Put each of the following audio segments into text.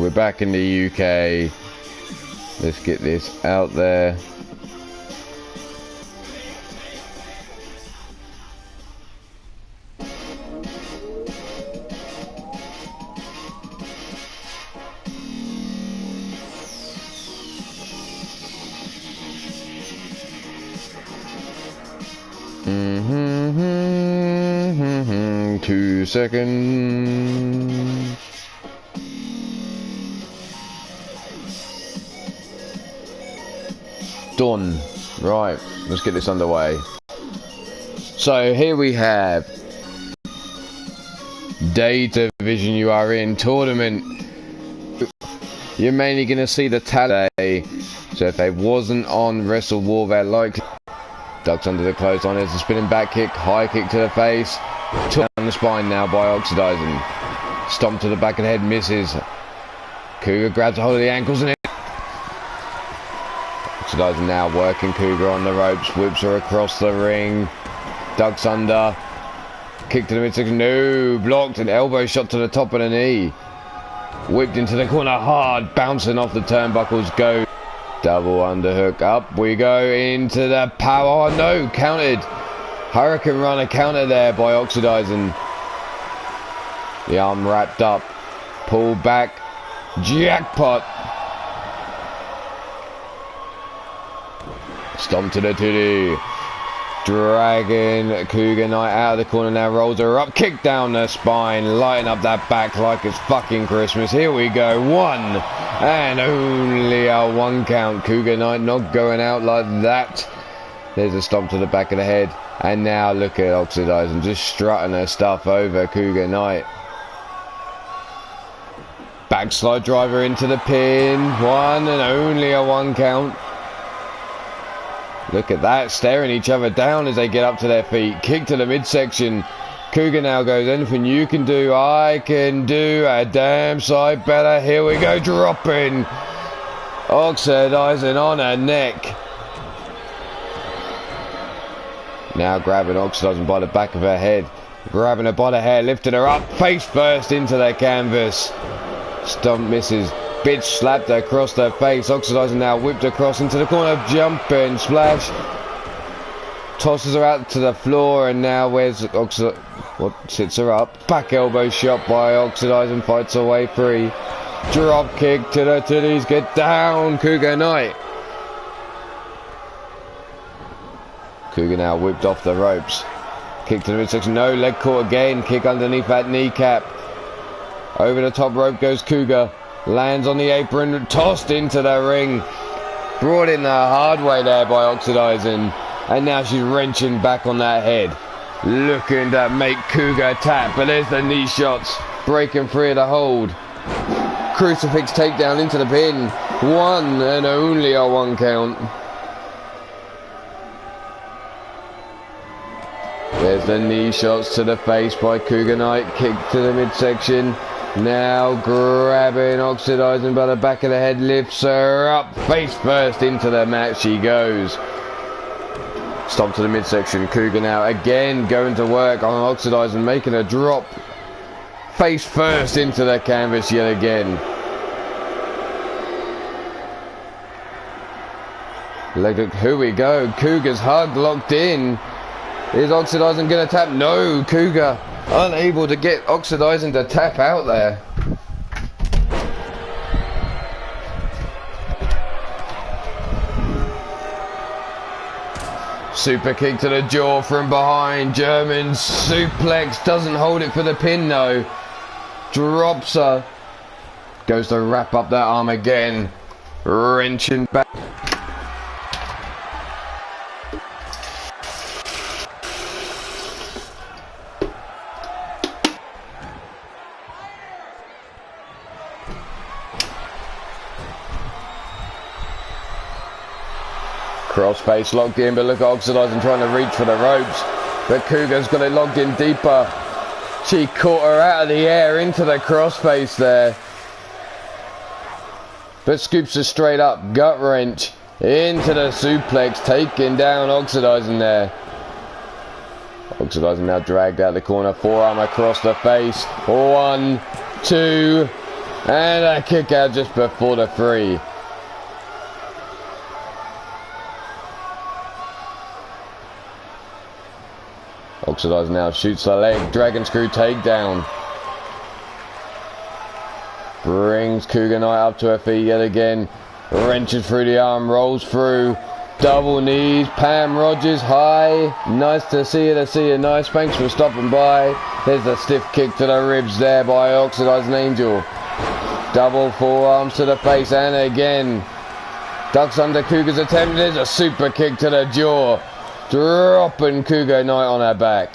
We're back in the UK. Let's get this out there. Mm-hmm. 2 seconds. Done. Right, let's get this underway. So here we have Data Division you are in tournament. You're mainly going to see the tally. So if they wasn't on Wrestle War, they're likely. Ducks under the clothesline. There's a spinning back kick, high kick to the face. Down the spine now by Oxidizing. Stomp to the back of the head, misses. Cougar grabs a hold of the ankles and it. Oxidizing now working Cougar on the ropes, whips her across the ring. Ducks under. Kick to the midsection. No, blocked. An elbow shot to the top of the knee. Whipped into the corner hard, bouncing off the turnbuckles. Go. Double underhook, up we go into the power, no, counted. Hurricane Runner counter there by Oxidizing. The arm wrapped up, pull back, jackpot. Stomp to the titty. Dragging Cougar Knight out of the corner now, rolls her up, kick down the spine, lighting up that back like it's fucking Christmas. Here we go, 1 and only a 1 count. Cougar Knight not going out like that. There's a stomp to the back of the head, and now look at Oxidizing just strutting her stuff over Cougar Knight. Backslide driver into the pin, 1 and only a 1 count. Look at that, staring each other down as they get up to their feet. Kick to the midsection. Cougar now goes, anything you can do, I can do a damn sight better. Here we go, dropping. Oxidizing on her neck. Now grabbing Oxidizing by the back of her head. Grabbing her by the hair, lifting her up, face first into the canvas. Stomp misses. Bitch slapped her across her face. Oxidizing now whipped across into the corner. Jumping splash. Tosses her out to the floor, and now where's Oxidizing? What sits her up? Back elbow shot by Oxidizing, fights her way free. Drop kick to the titties. Get down, Cougar Knight. Cougar now whipped off the ropes. Kick to the midsection. No, leg caught again. Kick underneath that kneecap. Over the top rope goes Cougar. Lands on the apron, tossed into the ring. Brought in the hard way there by Oxidizing. And now she's wrenching back on that head. Looking to make Cougar tap. But there's the knee shots. Breaking free of the hold. Crucifix takedown into the pin. 1 and only a 1 count. There's the knee shots to the face by Cougar Knight. Kick to the midsection. Now grabbing Oxidizing by the back of the head, lifts her up, face first into the mat she goes. Stomp to the midsection. Cougar now again going to work on Oxidizing, making a drop. Face first into the canvas yet again. Leg hook, here we go. Cougar's hug locked in. Is Oxidizing going to tap? No, Cougar unable to get Oxidizing to tap out there. Super kick to the jaw from behind. German suplex. Doesn't hold it for the pin though. Drops her. Goes to wrap up that arm again. Wrenching back. Crossface locked in, but look at Oxidizing trying to reach for the ropes. But Cougar's got it locked in deeper. She caught her out of the air into the crossface there. But scoops her straight up. Gut wrench into the suplex, taking down Oxidizing there. Oxidizing now dragged out the corner, forearm across the face. 1, 2, And a kick out just before the 3. Oxidize now shoots the leg. Dragon screw takedown. Brings Cougar Knight up to her feet yet again. Wrenches through the arm, rolls through. Double knees. Pam Rogers high. Nice to see you. Nice. Thanks for stopping by. There's a stiff kick to the ribs there by Oxidizing Angel. Double forearms to the face and again. Ducks under Cougar's attempt. There's a super kick to the jaw. Dropping Cougar Knight on her back.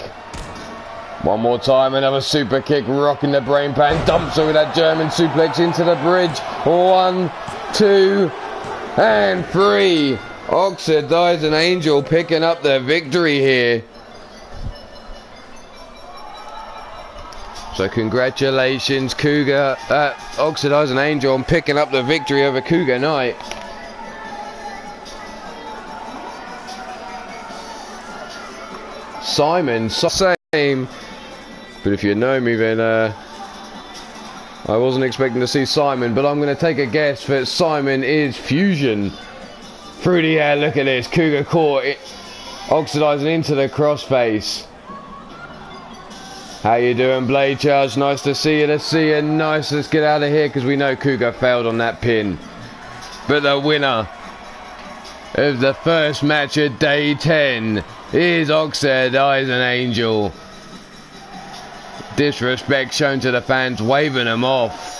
One more time, another super kick, rocking the brain pan, dumps her with that German suplex into the bridge. 1, 2, and 3. Oxidizing Angel picking up the victory here. So congratulations, Oxidizing Angel, on picking up the victory over Cougar Knight. Simon, same. But if you know me, then I wasn't expecting to see Simon, but I'm going to take a guess that Simon is Fusion. Through the air, look at this. Cougar caught it, oxidizing into the crossface. How you doing, Blade Charge? Nice to see you. Nice, let's get out of here because we know Cougar failed on that pin. But the winner of the first match of day 10 is Oxidizing Angel. Disrespect shown to the fans, waving them off.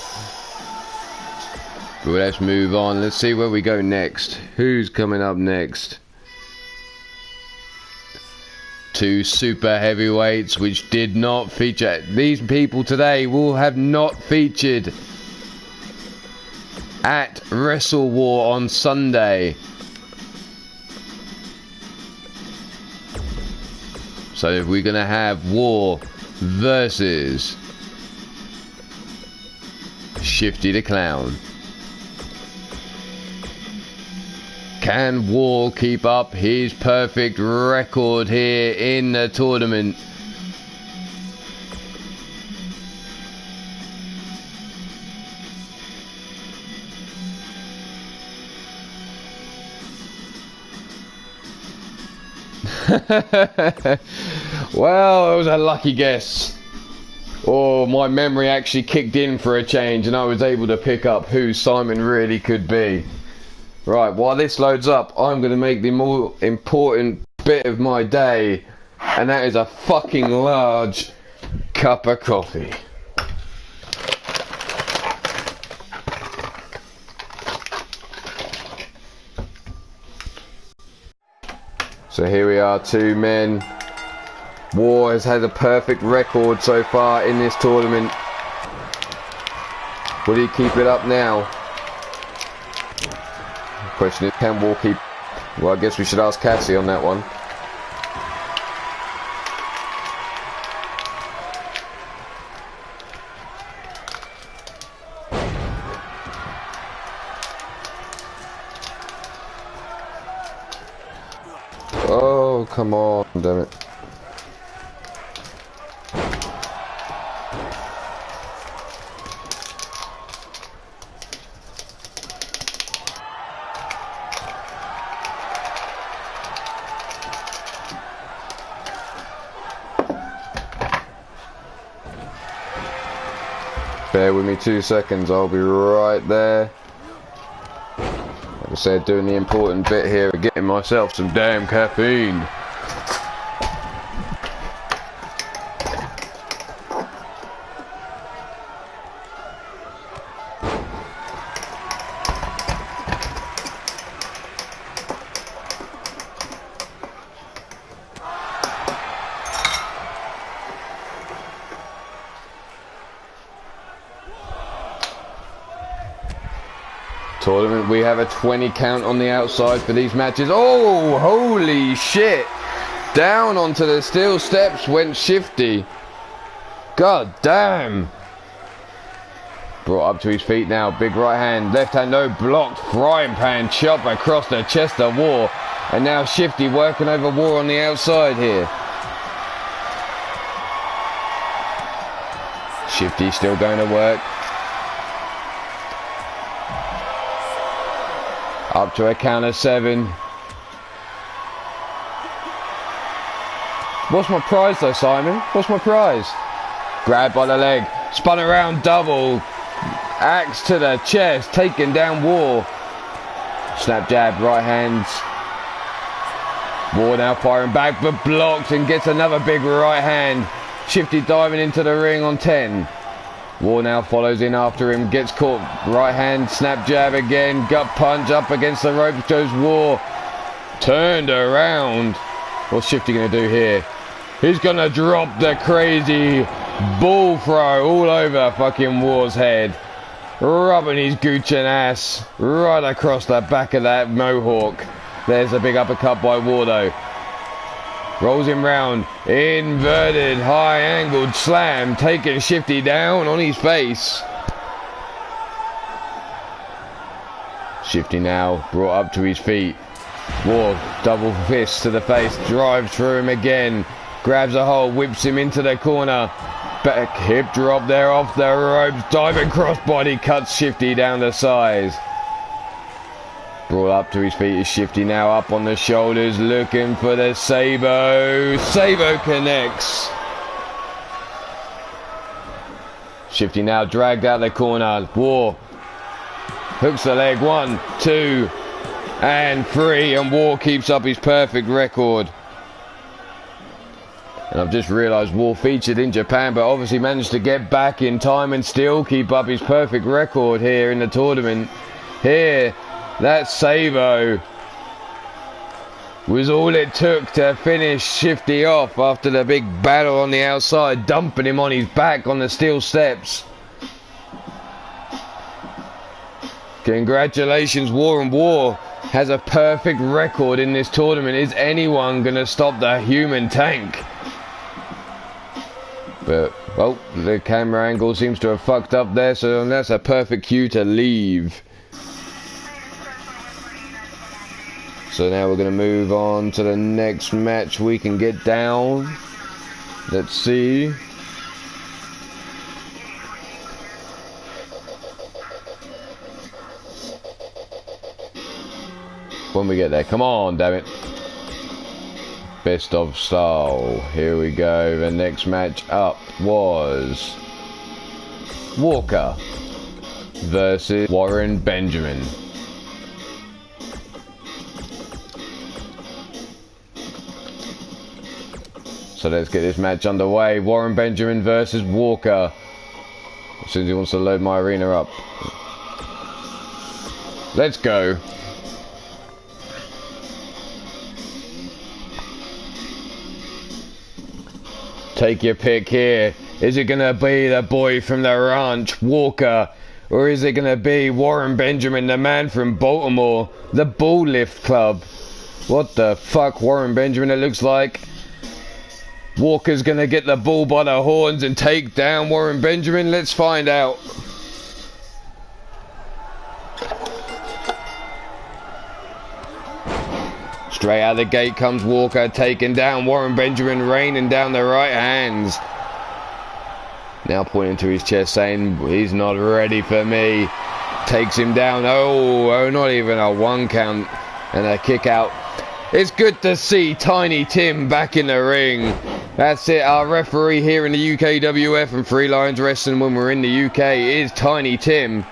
But let's move on. Let's see where we go next. Who's coming up next? 2 super heavyweights which did not feature. These people today will have not featured at Wrestle War on Sunday. So if we're going to have War versus Shifty the Clown, can War keep up his perfect record here in the tournament? Well, it was a lucky guess. Or my memory actually kicked in for a change and I was able to pick up who Simon really could be. Right, while this loads up, I'm going to make the more important bit of my day, and that is a fucking large cup of coffee. So here we are, 2 men. War has had a perfect record so far in this tournament. Will he keep it up now? Question is, can War keep... Well, I guess we should ask Cassie on that one. Oh, come on, damn it. Bear with me 2 seconds, I'll be right there. Like I said, doing the important bit here of getting myself some damn caffeine. Tournament, we have a 20 count on the outside for these matches. Oh, holy shit. Down onto the steel steps went Shifty. God damn. Brought up to his feet now. Big right hand, left hand, no, blocked. Frying pan chop across the chest of War. And now Shifty working over War on the outside here. Shifty still going to work. Up to a count of 7. What's my prize though, Simon? What's my prize? Grabbed by the leg. Spun around double. Axe to the chest. Taking down War. Snap jab, right hands. War now firing back, but blocked and gets another big right hand. Shifty diving into the ring on 10. War now follows in after him, gets caught. Right hand, snap jab again. Gut punch up against the ropes goes War. Turned around. What's Shifty going to do here? He's going to drop the crazy bull throw all over fucking War's head. Rubbing his Gucci ass right across the back of that mohawk. There's a big uppercut by War though. Rolls him round. Inverted high angled slam. Taking Shifty down on his face. Shifty now brought up to his feet. War double fist to the face. Drives through him again. Grabs a hold. Whips him into the corner. Back hip drop there off the ropes. Diving crossbody cuts Shifty down the sides. Brought up to his feet is Shifty now up on the shoulders looking for the Sabo. Sabo connects. Shifty now dragged out the corner. War hooks the leg. 1, 2 and 3 and War keeps up his perfect record. And I've just realised War featured in Japan, but obviously managed to get back in time and still keep up his perfect record here in the tournament. Here, that Sabo was all it took to finish Shifty off after the big battle on the outside, dumping him on his back on the steel steps. Congratulations, War, and War has a perfect record in this tournament. Is anyone going to stop the human tank? But, well, the camera angle seems to have fucked up there, so that's a perfect cue to leave. So now we're going to move on to the next match we can get down. Let's see. When we get there. Come on, damn it. Best of style. Here we go. The next match up was Walker versus Warren Benjamin. So let's get this match underway. Warren Benjamin versus Walker. As soon as he wants to load my arena up. Let's go. Take your pick here. Is it going to be the boy from the ranch, Walker? Or is it going to be Warren Benjamin, the man from Baltimore, the Bull Lift Club? What the fuck, Warren Benjamin, it looks like. Walker's going to get the bull by the horns and take down Warren Benjamin. Let's find out. Straight out the gate comes Walker, taking down Warren Benjamin, raining down the right hands. Now pointing to his chest, saying, he's not ready for me. Takes him down. Oh, not even a 1 count and a kick out. It's good to see Tiny Tim back in the ring. That's it, our referee here in the UKWF and Three Lions Wrestling when we're in the UK is Tiny Tim.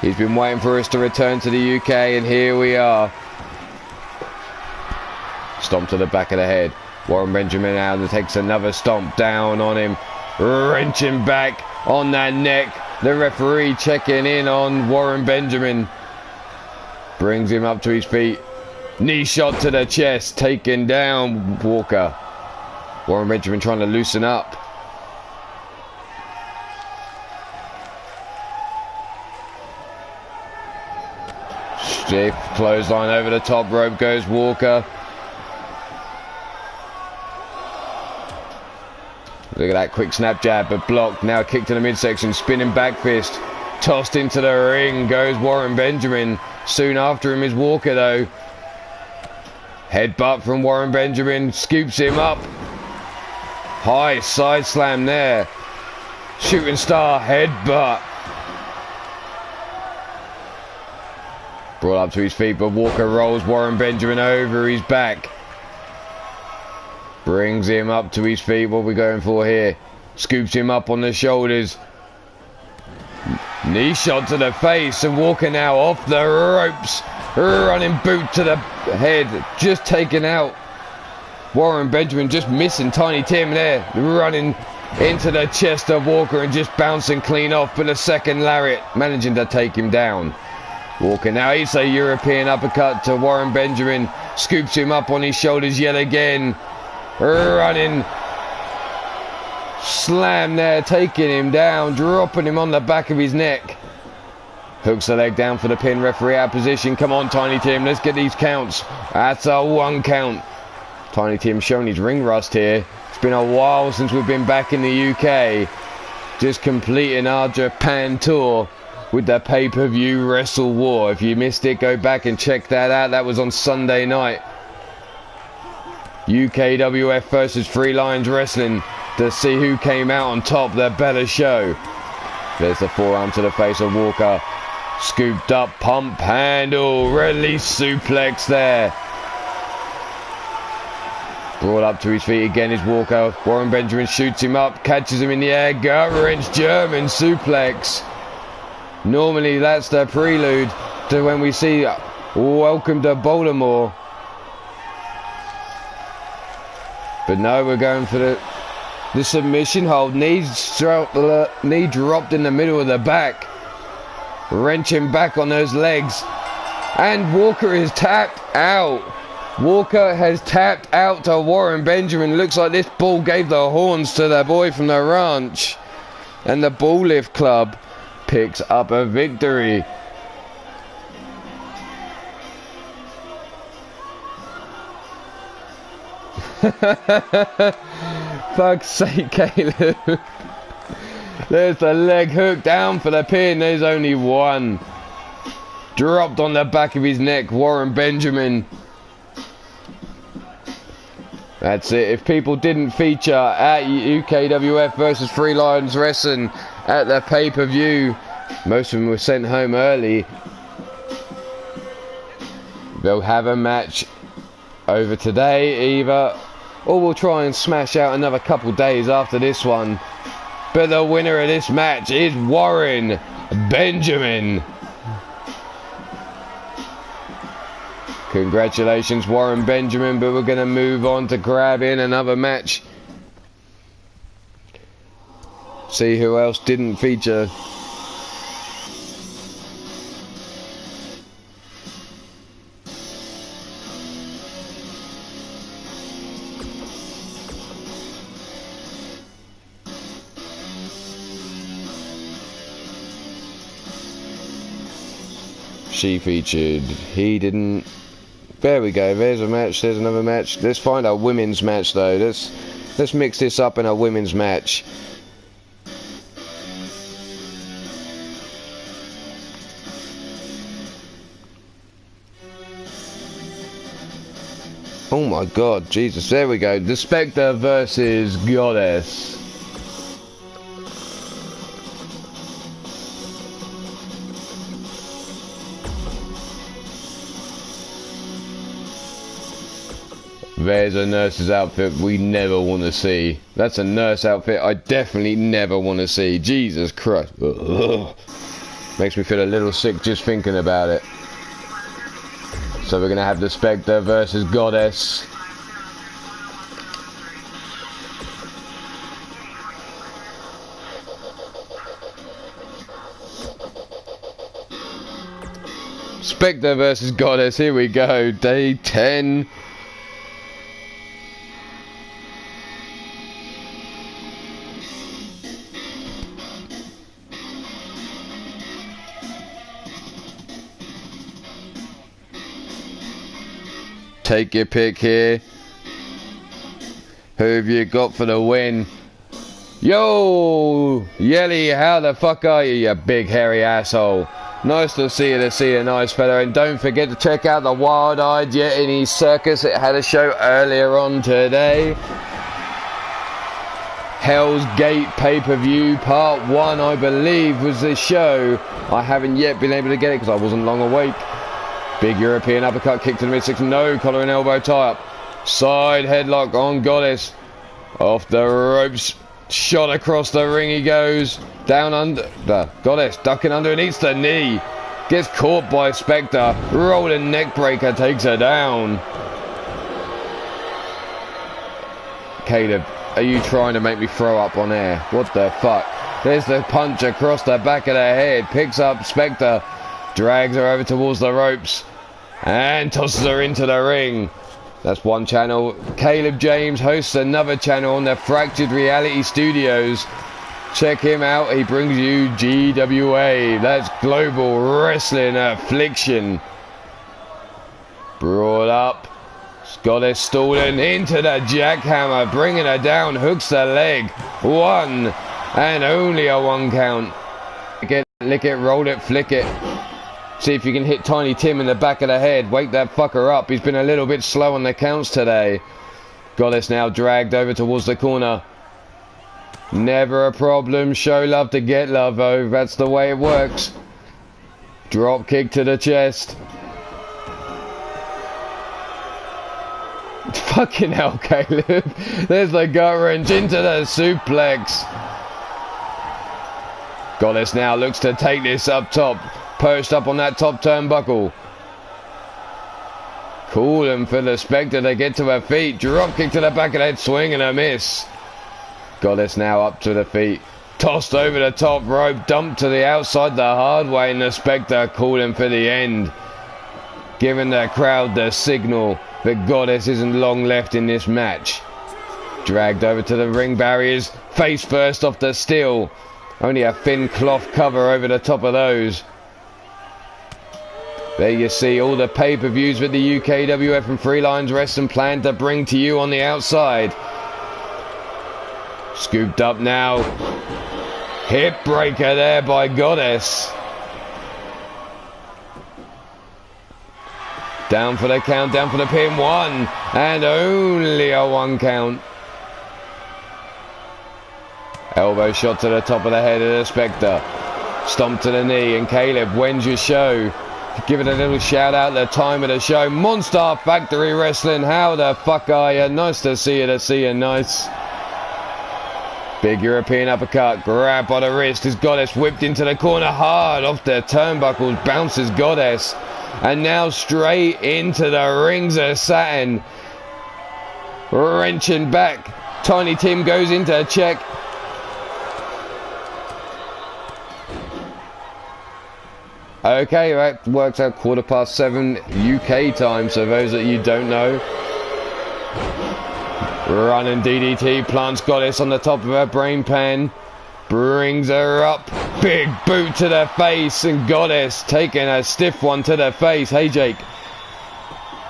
He's been waiting for us to return to the UK, and here we are. Stomp to the back of the head. Warren Benjamin now takes another stomp down on him. Wrenching back on that neck. The referee checking in on Warren Benjamin. Brings him up to his feet. Knee shot to the chest. Taking down Walker. Warren Benjamin trying to loosen up. Stiff clothesline over the top rope goes Walker. Look at that quick snap jab, but blocked. Now kick to the midsection, spinning back fist. Tossed into the ring goes Warren Benjamin. Soon after him is Walker though. Headbutt from Warren Benjamin, scoops him up. High side slam there. Shooting star headbutt. Brought up to his feet, but Walker rolls Warren Benjamin over his back. Brings him up to his feet. What are we going for here? Scoops him up on the shoulders. Knee shot to the face, and Walker now off the ropes. Running boot to the head. Just taken out. Warren Benjamin just missing Tiny Tim there. Running into the chest of Walker and just bouncing clean off. But a second lariat managing to take him down. Walker now hits a European uppercut to Warren Benjamin. Scoops him up on his shoulders yet again. Running. Slam there, taking him down, dropping him on the back of his neck. Hooks the leg down for the pin. Referee out position. Come on, Tiny Tim, let's get these counts. That's a 1 count. Tiny Tim showing his ring rust here. It's been a while since we've been back in the UK. Just completing our Japan tour with the pay-per-view Wrestle War. If you missed it, go back and check that out. That was on Sunday night. UKWF versus Three Lions Wrestling to see who came out on top, the better show. There's the forearm to the face of Walker. Scooped up, pump handle, release suplex there. Brought up to his feet again is Walker. Warren Benjamin shoots him up, catches him in the air, gut wrench, German suplex. Normally that's the prelude to when we see Welcome to Baltimore. But no, we're going for the submission hold. Knee dropped in the middle of the back. Wrenching back on those legs. And Walker is tapped out. Walker has tapped out to Warren Benjamin. Looks like this bull gave the horns to the boy from the ranch. And the Bull Lift Club picks up a victory. Fuck's sake, Caleb. There's the leg hook down for the pin. There's only one. Dropped on the back of his neck, Warren Benjamin. That's it. If people didn't feature at UKWF versus Three Lions Wrestling at the pay-per-view, most of them were sent home early. They'll have a match over today either, or we'll try and smash out another couple days after this one. But the winner of this match is Warren Benjamin. Congratulations, Warren Benjamin, but we're going to move on to grab in another match. See who else didn't feature. She featured. He didn't. There we go. There's a match. There's another match. Let's find a women's match though. Let's mix this up in a women's match. Oh my God, Jesus! There we go. The Spectre versus Goddess. There's a nurse's outfit we never want to see. That's a nurse outfit I definitely never want to see. Jesus Christ. Ugh. Makes me feel a little sick just thinking about it. So we're going to have the Spectre versus Goddess. Spectre versus Goddess. Here we go. Day 10. Take your pick here. Who have you got for the win? Yo, Yelly, how the fuck are you, you big hairy asshole? Nice to see a nice fella. And don't forget to check out the Wild-Eyed Yeti Circus. It had a show earlier on today. Hell's Gate pay-per-view part 1, I believe, was the show. I haven't yet been able to get it because I wasn't long awake. Big European uppercut, kick to the midsection. No, collar and elbow tie up. Side headlock on Goddess. Off the ropes. Shot across the ring he goes. Down under. Goddess ducking under and eats the knee. Gets caught by Spectre. Rolling neck breaker takes her down. Caleb, are you trying to make me throw up on air? What the fuck? There's the punch across the back of the head. Picks up Spectre. Drags her over towards the ropes. And tosses her into the ring. That's one channel. Caleb James hosts another channel on the Fractured Reality Studios. Check him out. He brings you GWA. That's Global Wrestling Affliction. Brought up. Goddess stalling into the jackhammer. Bringing her down. Hooks the leg. One. And only a 1 count. Lick it, roll it, flick it. See if you can hit Tiny Tim in the back of the head. Wake that fucker up. He's been a little bit slow on the counts today. Goddess now dragged over towards the corner. Never a problem. Show love to get love, oh. That's the way it works. Drop kick to the chest. Fucking hell, Caleb. There's the gut wrench into the suplex. Goddess now looks to take this up top. Perched up on that top turnbuckle. Calling for the Spectre to get to her feet. Drop kick to the back of the head. Swing and a miss. Goddess now up to the feet. Tossed over the top rope. Dumped to the outside the hard way. And the Spectre calling for the end. Giving the crowd the signal that Goddess isn't long left in this match. Dragged over to the ring barriers. Face first off the steel. Only a thin cloth cover over the top of those. There you see all the pay-per-views with the UKWF and Free Lines Wrestling plan to bring to you on the outside. Scooped up now. Hip breaker there by Goddess. Down for the count, down for the pin. 1. And only a 1 count. Elbow shot to the top of the head of the Spectre. Stomp to the knee. And Caleb, when's your show? Give it a little shout out at the time of the show. Monster Factory Wrestling, how the fuck are you? Nice to see you, nice. Big European uppercut, grab by the wrist. His Goddess whipped into the corner hard off the turnbuckles. Bounces Goddess. And now straight into the rings of satin. Wrenching back. Tiny Tim goes into a check. Okay, that works out 7:15 UK time, so those that you don't know. Running DDT, plants Goddess on the top of her brain pan. Brings her up. Big boot to the face, and Goddess taking a stiff one to the face. Hey, Jake.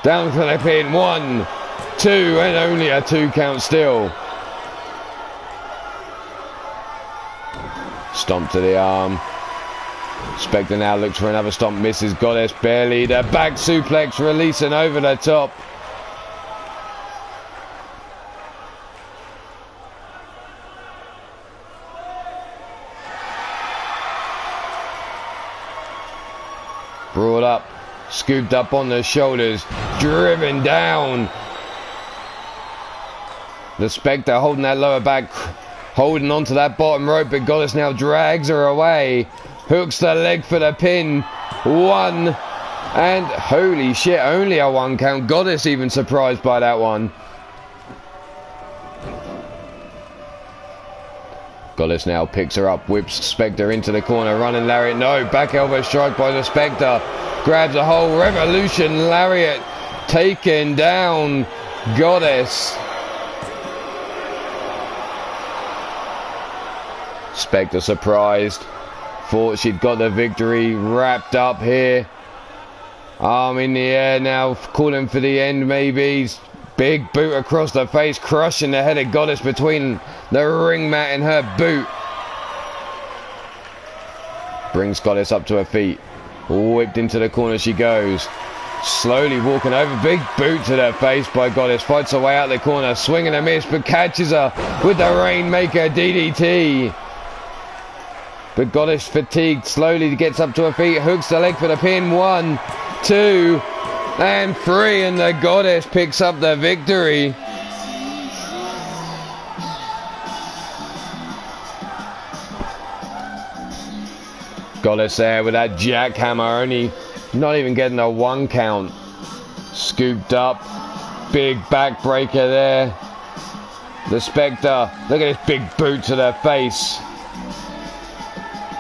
Down to the pin. 1, 2, and only a 2 count still. Stomp to the arm. Spectre now looks for another stomp, misses Goddess barely. The back suplex releasing over the top. Brought up, scooped up on the shoulders, driven down. The Spectre holding that lower back, holding onto that bottom rope, but Goddess now drags her away. Hooks the leg for the pin. 1. And holy shit, only a 1 count. Goddess even surprised by that one. Goddess now picks her up, whips Spectre into the corner, running lariat. No, back elbow strike by the Spectre. Grabs a whole revolution lariat. Taken down Goddess. Spectre surprised. Thought she'd got the victory. Wrapped up here. Arm in the air now, calling for the end maybe. Big boot across the face, crushing the head of Goddess between the ring mat and her boot. Brings Goddess up to her feet. Whipped into the corner she goes. Slowly walking over. Big boot to the face by Goddess. Fights her way out the corner. Swing and a miss, but catches her with the Rainmaker DDT. But Goddess fatigued, slowly gets up to her feet, hooks the leg for the pin. 1, 2 and 3, and the Goddess picks up the victory. Goddess there with that jackhammer, only not even getting a 1 count. Scooped up, big backbreaker there. The Spectre, look at this big boot to the face.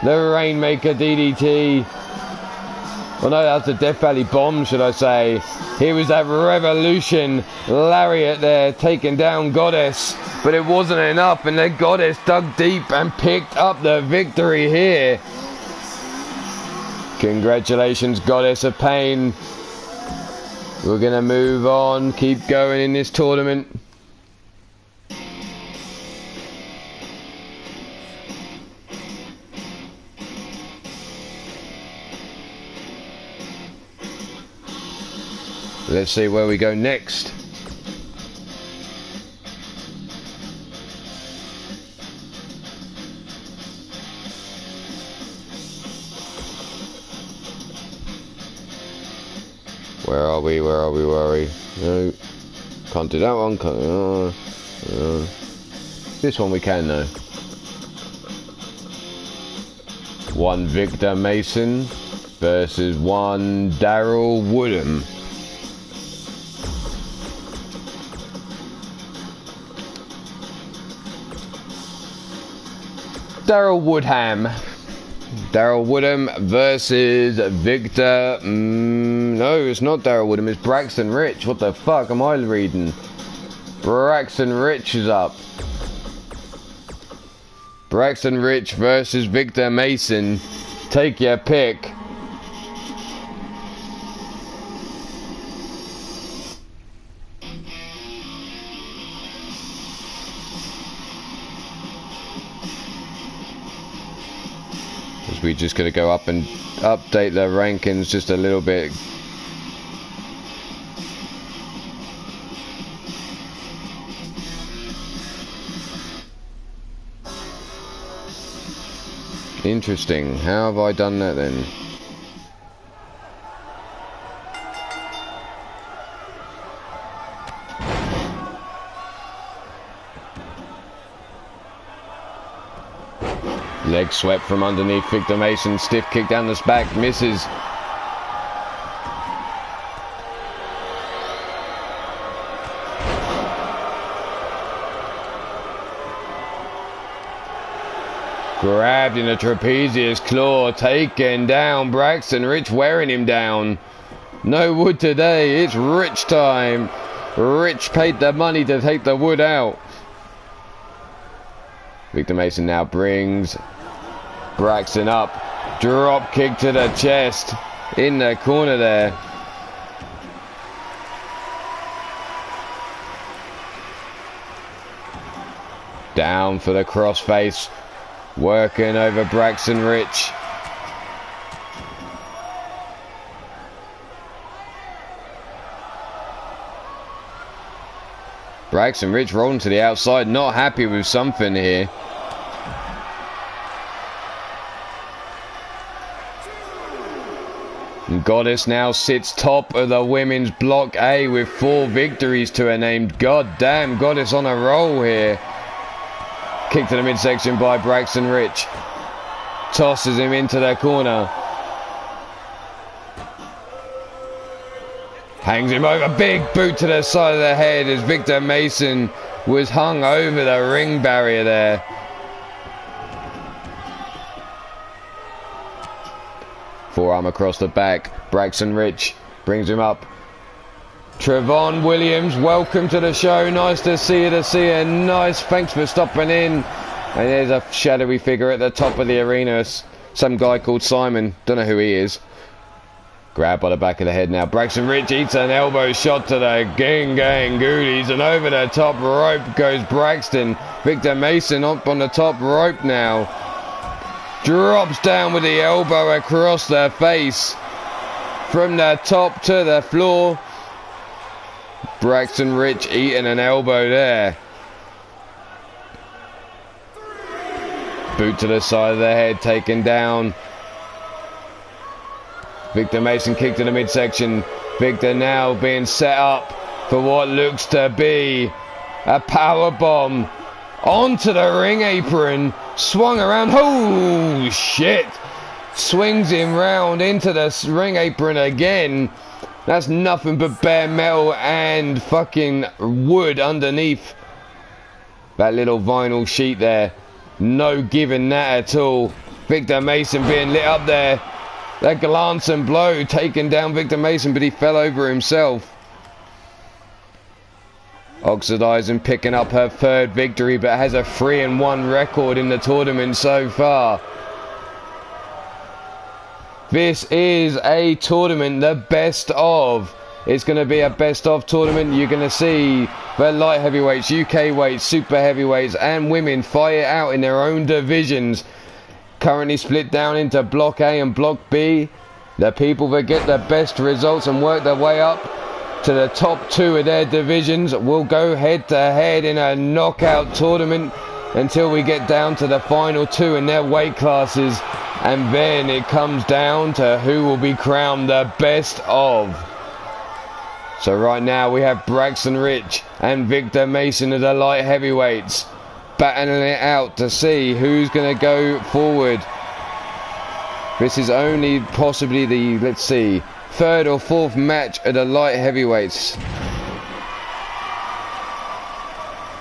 The Rainmaker DDT. Well, no, that's the Death Valley Bomb, should I say. Here was that Revolution Lariat there, taking down Goddess. But it wasn't enough, and the Goddess dug deep and picked up the victory here. Congratulations, Goddess of Pain. We're going to move on, keep going in this tournament. Let's see where we go next. Where are we? Where are we? Where are we? No, can't do that one. Can't, this one we can though. One Victor Mason versus one Daryl Woodham. Daryl Woodham. Daryl Woodham versus Victor. No, it's not Daryl Woodham. It's Braxton Rich. What the fuck am I reading? Braxton Rich is up. Braxton Rich versus Victor Mason. Take your pick. We're just going to go up and update the rankings just a little bit. Interesting. How have I done that then? Leg swept from underneath Victor Mason. Stiff kick down the back. Misses. Grabbed in a trapezius claw. Taken down. Braxton Rich wearing him down. No wood today. It's Rich time. Rich paid the money to take the wood out. Victor Mason now brings Braxton up. Drop kick to the chest. In the corner there. Down for the crossface. Working over Braxton Rich. Braxton Rich rolling to the outside. Not happy with something here. Goddess now sits top of the women's block A with 4 victories to her name. God damn, Goddess on a roll here. Kick to the midsection by Braxton Rich. Tosses him into the corner. Hangs him over. Big boot to the side of the head as Victor Mason was hung over the ring barrier there. Forearm across the back. Braxton Rich brings him up. Trevon Williams, welcome to the show. Nice to see you, Nice, thanks for stopping in. And there's a shadowy figure at the top of the arena. Some guy called Simon. Don't know who he is. Grab by the back of the head now. Braxton Rich eats an elbow shot to the gang goodies. And over the top rope goes Braxton. Victor Mason up on the top rope now. Drops down with the elbow across the face. From the top to the floor. Braxton Rich eating an elbow there. Boot to the side of the head, taken down. Victor Mason kicked to the midsection. Victor now being set up for what looks to be a power bomb onto the ring apron. Swung around. Oh shit! Swings him round into the ring apron again. That's nothing but bare metal and fucking wood underneath that little vinyl sheet there. No giving that at all. Victor Mason being lit up there. That glance and blow taking down Victor Mason, but he fell over himself. Oxidizing picking up her third victory, but has a 3-1 record in the tournament so far. This is a tournament, the best of. It's going to be a best of tournament. You're going to see the light heavyweights, UK weights, super heavyweights and women fight it out in their own divisions. Currently split down into Block A and Block B. The people that get the best results and work their way up to the top 2 of their divisions will go head to head in a knockout tournament until we get down to the final 2 in their weight classes. And then it comes down to who will be crowned the best of. So right now we have Braxton Rich and Victor Mason of the light heavyweights battling it out to see who's going to go forward. This is only possibly the, let's see, 3rd or 4th match of the light heavyweights.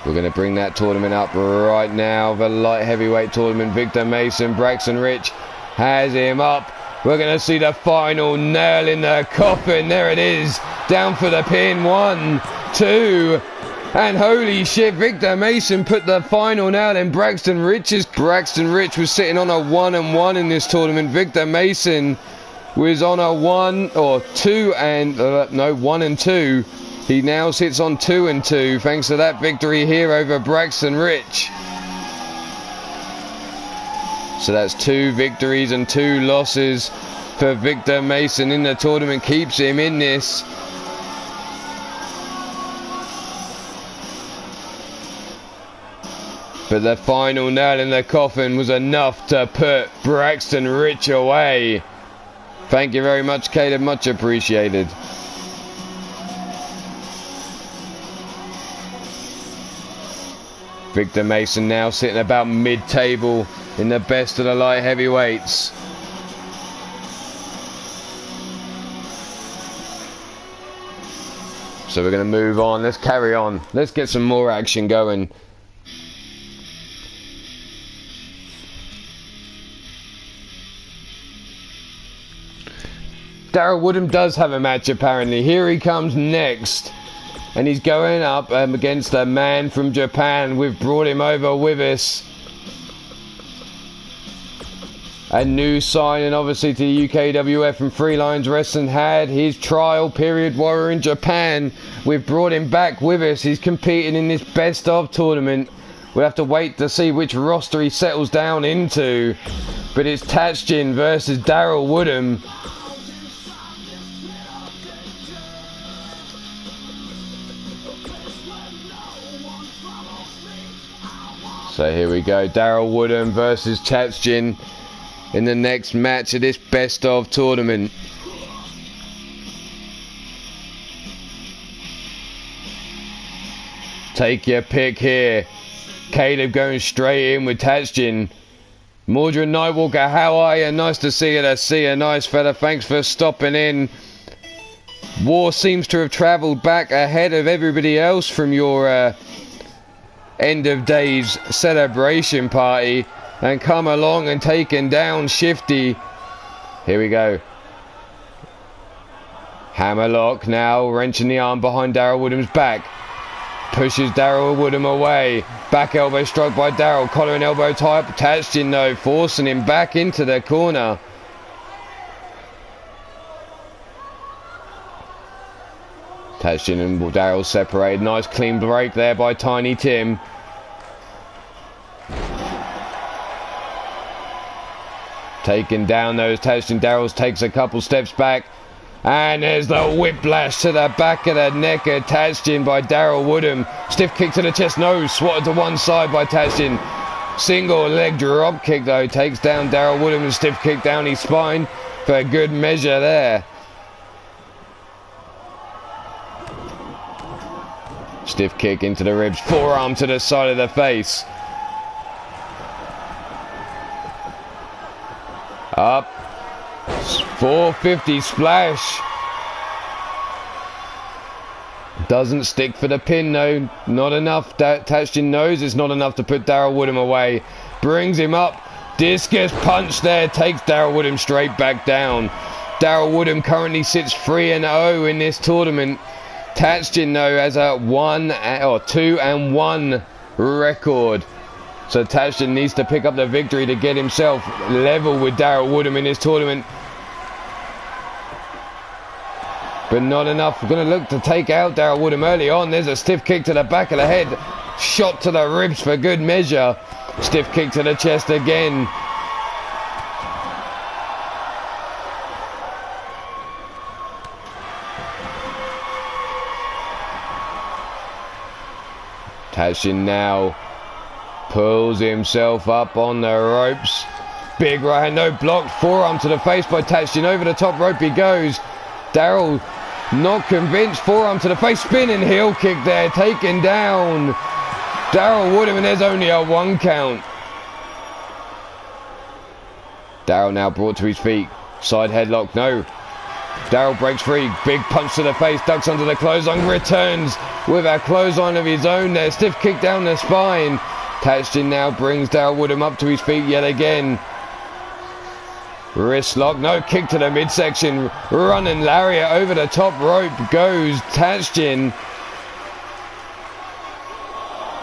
We're going to bring that tournament up right now. The light heavyweight tournament. Victor Mason, Braxton Rich has him up. We're going to see the final nail in the coffin. There it is. Down for the pin. 1, 2. And holy shit, Victor Mason put the final nail in Braxton Rich's. Braxton Rich was sitting on a 1-1 in this tournament. Victor Mason was on a 1 or 2 and no, 1 and 2. He now sits on 2 and 2 thanks to that victory here over Braxton Rich. So that's 2 victories and 2 losses for Victor Mason in the tournament. Keeps him in this. But the final nail in the coffin was enough to put Braxton Rich away. Thank you very much, Caleb. Much appreciated. Victor Mason now sitting about mid-table in the best of the light heavyweights. So we're going to move on. Let's carry on. Let's get some more action going. Daryl Woodham does have a match apparently. Here he comes next. And he's going up against a man from Japan. We've brought him over with us. A new signing obviously to the UKWF and Three Lions Wrestling. Had his trial period warrior in Japan. We've brought him back with us. He's competing in this best of tournament. We'll have to wait to see which roster he settles down into. But it's Tatchin versus Daryl Woodham. So here we go, Daryl Woodham versus Tatchin in the next match of this best of tournament. Take your pick here. Caleb going straight in with Tatchin. Mordred Nightwalker, how are you? Nice to see you. To see you, nice fella. Thanks for stopping in. War seems to have travelled back ahead of everybody else from your end of days celebration party and come along and taken down Shifty. Here we go. Hammerlock now wrenching the arm behind Daryl Woodham's back. Pushes Daryl Woodham away. Back elbow struck by Daryl. Collar and elbow tie up. Tatchin though forcing him back into the corner. Tatchin and Daryl separated. Nice clean break there by Tiny Tim. Taking down those Tatchin. Daryl takes a couple steps back. And there's the whiplash to the back of the neck of Tatchin by Daryl Woodham. Stiff kick to the chest. No, swatted to one side by Tatchin. Single leg drop kick though, takes down Daryl Woodham and stiff kick down his spine for a good measure there. Stiff kick into the ribs, forearm to the side of the face. Up, 450 splash. Doesn't stick for the pin though, not enough. Tashjin knows it's not enough to put Daryl Woodham away. Brings him up, discus punch there, takes Daryl Woodham straight back down. Daryl Woodham currently sits 3-0 in this tournament. Tashjin though has a 2-1 record. So Tashjin needs to pick up the victory to get himself level with Daryl Woodham in this tournament. But not enough. We're going to look to take out Daryl Woodham early on. There's a stiff kick to the back of the head. Shot to the ribs for good measure. Stiff kick to the chest again. Tashjin now pulls himself up on the ropes. Big right hand, no blocked. Forearm to the face by Tashjin. Over the top rope he goes. Daryl not convinced, forearm to the face, spinning heel kick there, taken down Daryl Woodham, and there's only a 1 count. Daryl now brought to his feet, side headlock, no. Daryl breaks free, big punch to the face, ducks under the clothesline, returns with a clothesline of his own there, stiff kick down the spine. Tashjin now brings Daryl Woodham up to his feet yet again. Wrist lock, no, kick to the midsection, running lariat over the top rope goes Tashjin.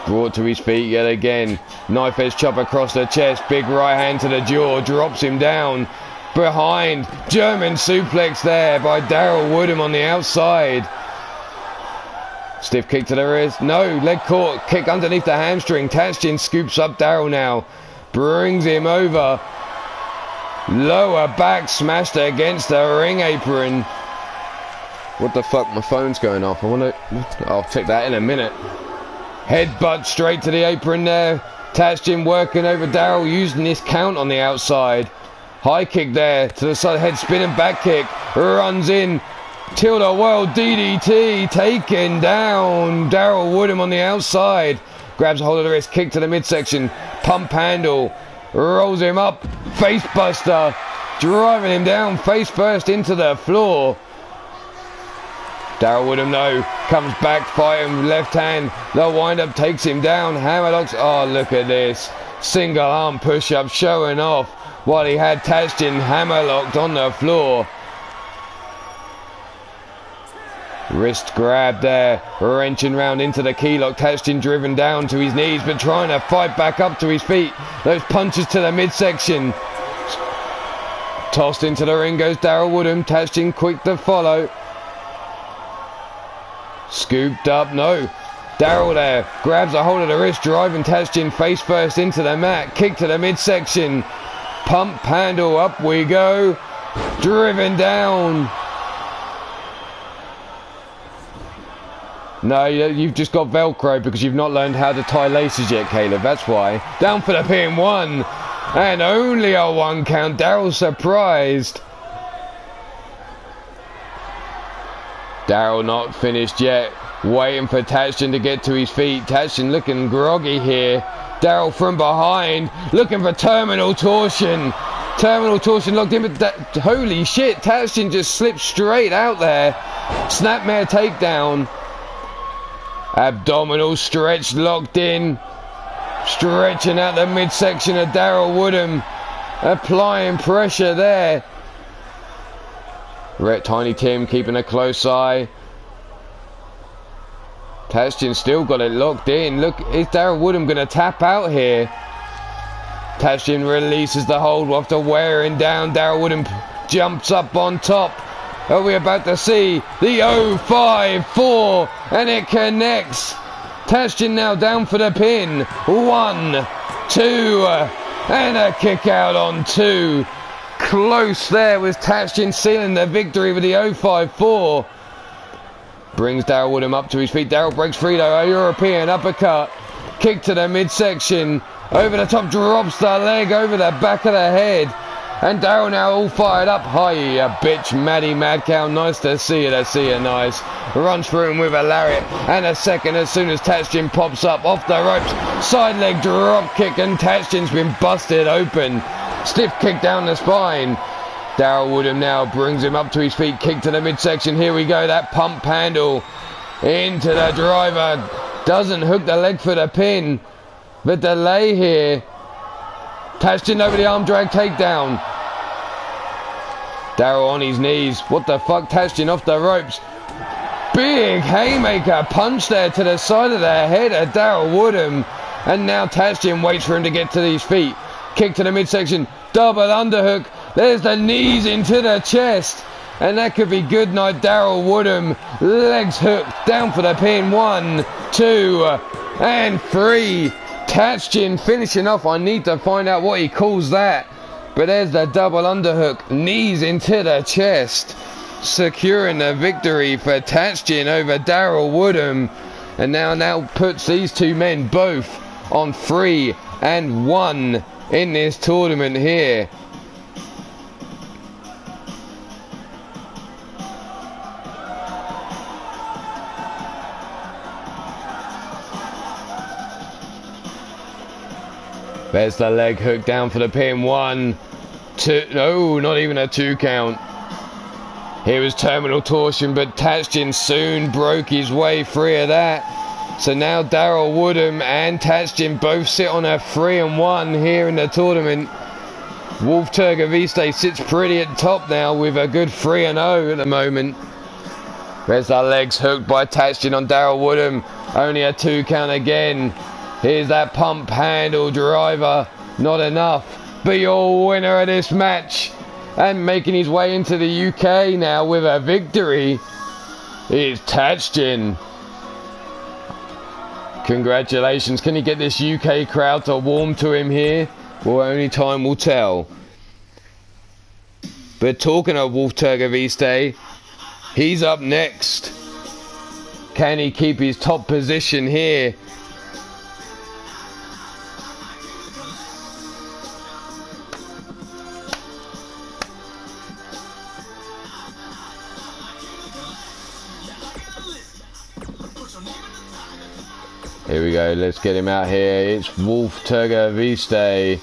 Brought to his feet yet again, knife edge chop across the chest, big right hand to the jaw, drops him down. Behind, German suplex there by Daryl Woodham on the outside. Stiff kick to the wrist, no, leg caught, kick underneath the hamstring. Tashjin scoops up Daryl now, brings him over. Lower back smashed against the ring apron. What the fuck, my phone's going off. I'll check that in a minute. Headbutt straight to the apron there. Tashjin working over Daryl, using this count on the outside. High kick there to the side, head spinning back kick. Runs in. Tilt-a-whirl DDT, taken down Daryl Woodham on the outside. Grabs a hold of the wrist, kick to the midsection. Pump handle. Rolls him up, face buster, driving him down face first into the floor. Daryl Woodham no, comes back fighting left hand, the wind up takes him down, hammerlocks, oh look at this, single arm push up showing off while he had Tashjin hammerlocked on the floor. Wrist grab there, wrenching round into the key lock. Tashjin driven down to his knees, but trying to fight back up to his feet. Those punches to the midsection. Tossed into the ring goes Daryl Woodham. Tashjin quick to follow. Scooped up, no. Daryl there, grabs a hold of the wrist, driving Tashjin face first into the mat. Kick to the midsection. Pump handle, up we go. Driven down. No, you've just got Velcro because you've not learned how to tie laces yet, Caleb. That's why. Down for the pin, 1. And only a 1 count. Daryl surprised. Daryl not finished yet. Waiting for Tashjin to get to his feet. Tashjin looking groggy here. Daryl from behind. Looking for terminal torsion. Terminal torsion locked in. But holy shit. Tashjin just slipped straight out there. Snapmare takedown. Abdominal stretch locked in. Stretching out the midsection of Daryl Woodham. Applying pressure there. Tiny Tim keeping a close eye. Tashjin still got it locked in. Look, is Daryl Woodham going to tap out here? Tashjin releases the hold after wearing down. Daryl Woodham jumps up on top. Are we about to see the 054? And it connects. Tashjin now down for the pin. 1, 2, and a kick out on 2. Close there was Tashjin sealing the victory with the 054. Brings Daryl Woodham up to his feet. Daryl breaks free though. A European uppercut. Kick to the midsection. Over the top, drops the leg over the back of the head. And Daryl now all fired up. Hi, you bitch, Maddie Mad Cow. Nice to see you, nice. Runs through him with a lariat. And a second as soon as Tatchin pops up off the ropes. Side leg drop kick and Tatchin's been busted open. Stiff kick down the spine. Daryl Woodham now brings him up to his feet. Kick to the midsection. Here we go. That pump handle into the driver. Doesn't hook the leg for the pin. The delay here. Tatchin over the arm drag takedown. Daryl on his knees. What the fuck? Tatchin off the ropes. Big haymaker punch there to the side of the head of Daryl Woodham. And now Tatchin waits for him to get to his feet. Kick to the midsection. Double underhook. There's the knees into the chest. And that could be good night, Daryl Woodham. Legs hooked. Down for the pin. 1, 2, and 3. Tatchin finishing off. I need to find out what he calls that. But there's the double underhook. Knees into the chest. Securing the victory for Tatchin over Daryl Woodham. And now puts these two men both on 3-1 in this tournament here. There's the leg hook down for the pin. 1, 2. No, not even a 2 count. Here was terminal torsion, but Tatchin soon broke his way free of that. So now Daryl Woodham and Tatchin both sit on a 3-1 here in the tournament. Wolf Turgoviste sits pretty at top now with a good 3-0 at the moment. There's the legs hooked by Tatchin on Daryl Woodham. Only a 2 count again. Here's that pump handle driver. Not enough. But your winner of this match and making his way into the UK now with a victory is Tatchin. Congratulations. Can he get this UK crowd to warm to him here? Well, only time will tell. But talking of Wolf Turgoviste, he's up next. Can he keep his top position here? Here we go, let's get him out here. It's Wolf Turgoviste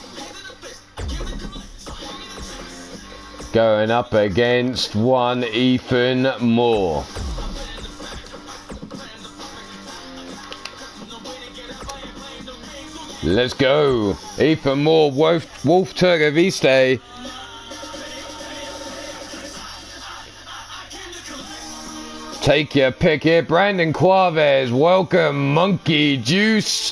going up against one Ethan Moore. Let's go. Ethan Moore, Wolf Turgoviste. Take your pick here. Brandon Quaves, welcome. Monkey Juice,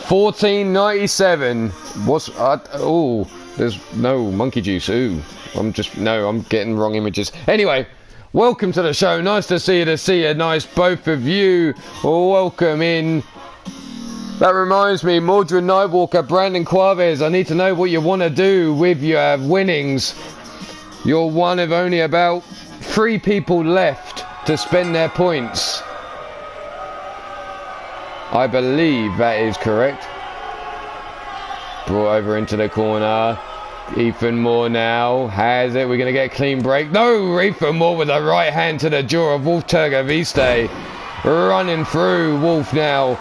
14.97. What's oh? There's no Monkey Juice. Ooh, I'm getting wrong images. Anyway, welcome to the show. Nice to see you. Nice, both of you. Welcome in. That reminds me, Mordred Nightwalker, Brandon Quaves. I need to know what you want to do with your winnings. You're one of only about 3 people left to spend their points. I believe that is correct. Brought over into the corner. Ethan Moore now has it. We're going to get a clean break. No, Ethan Moore with a right hand to the jaw of Wolf Turgoviste. Running through Wolf now.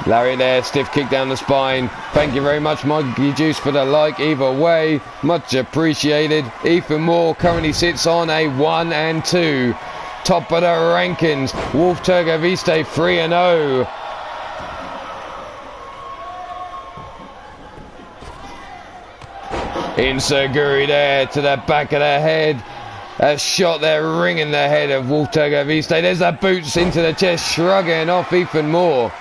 Larry there, stiff kick down the spine. Thank you very much, Monkey Juice, for the like. Either way, much appreciated. Ethan Moore currently sits on a 1-2. Top of the rankings. Wolf Turgoviste 3-0. Insaguri there to the back of the head. A shot there ringing the head of Wolf Turgoviste. There's the boots into the chest, shrugging off Ethan Moore.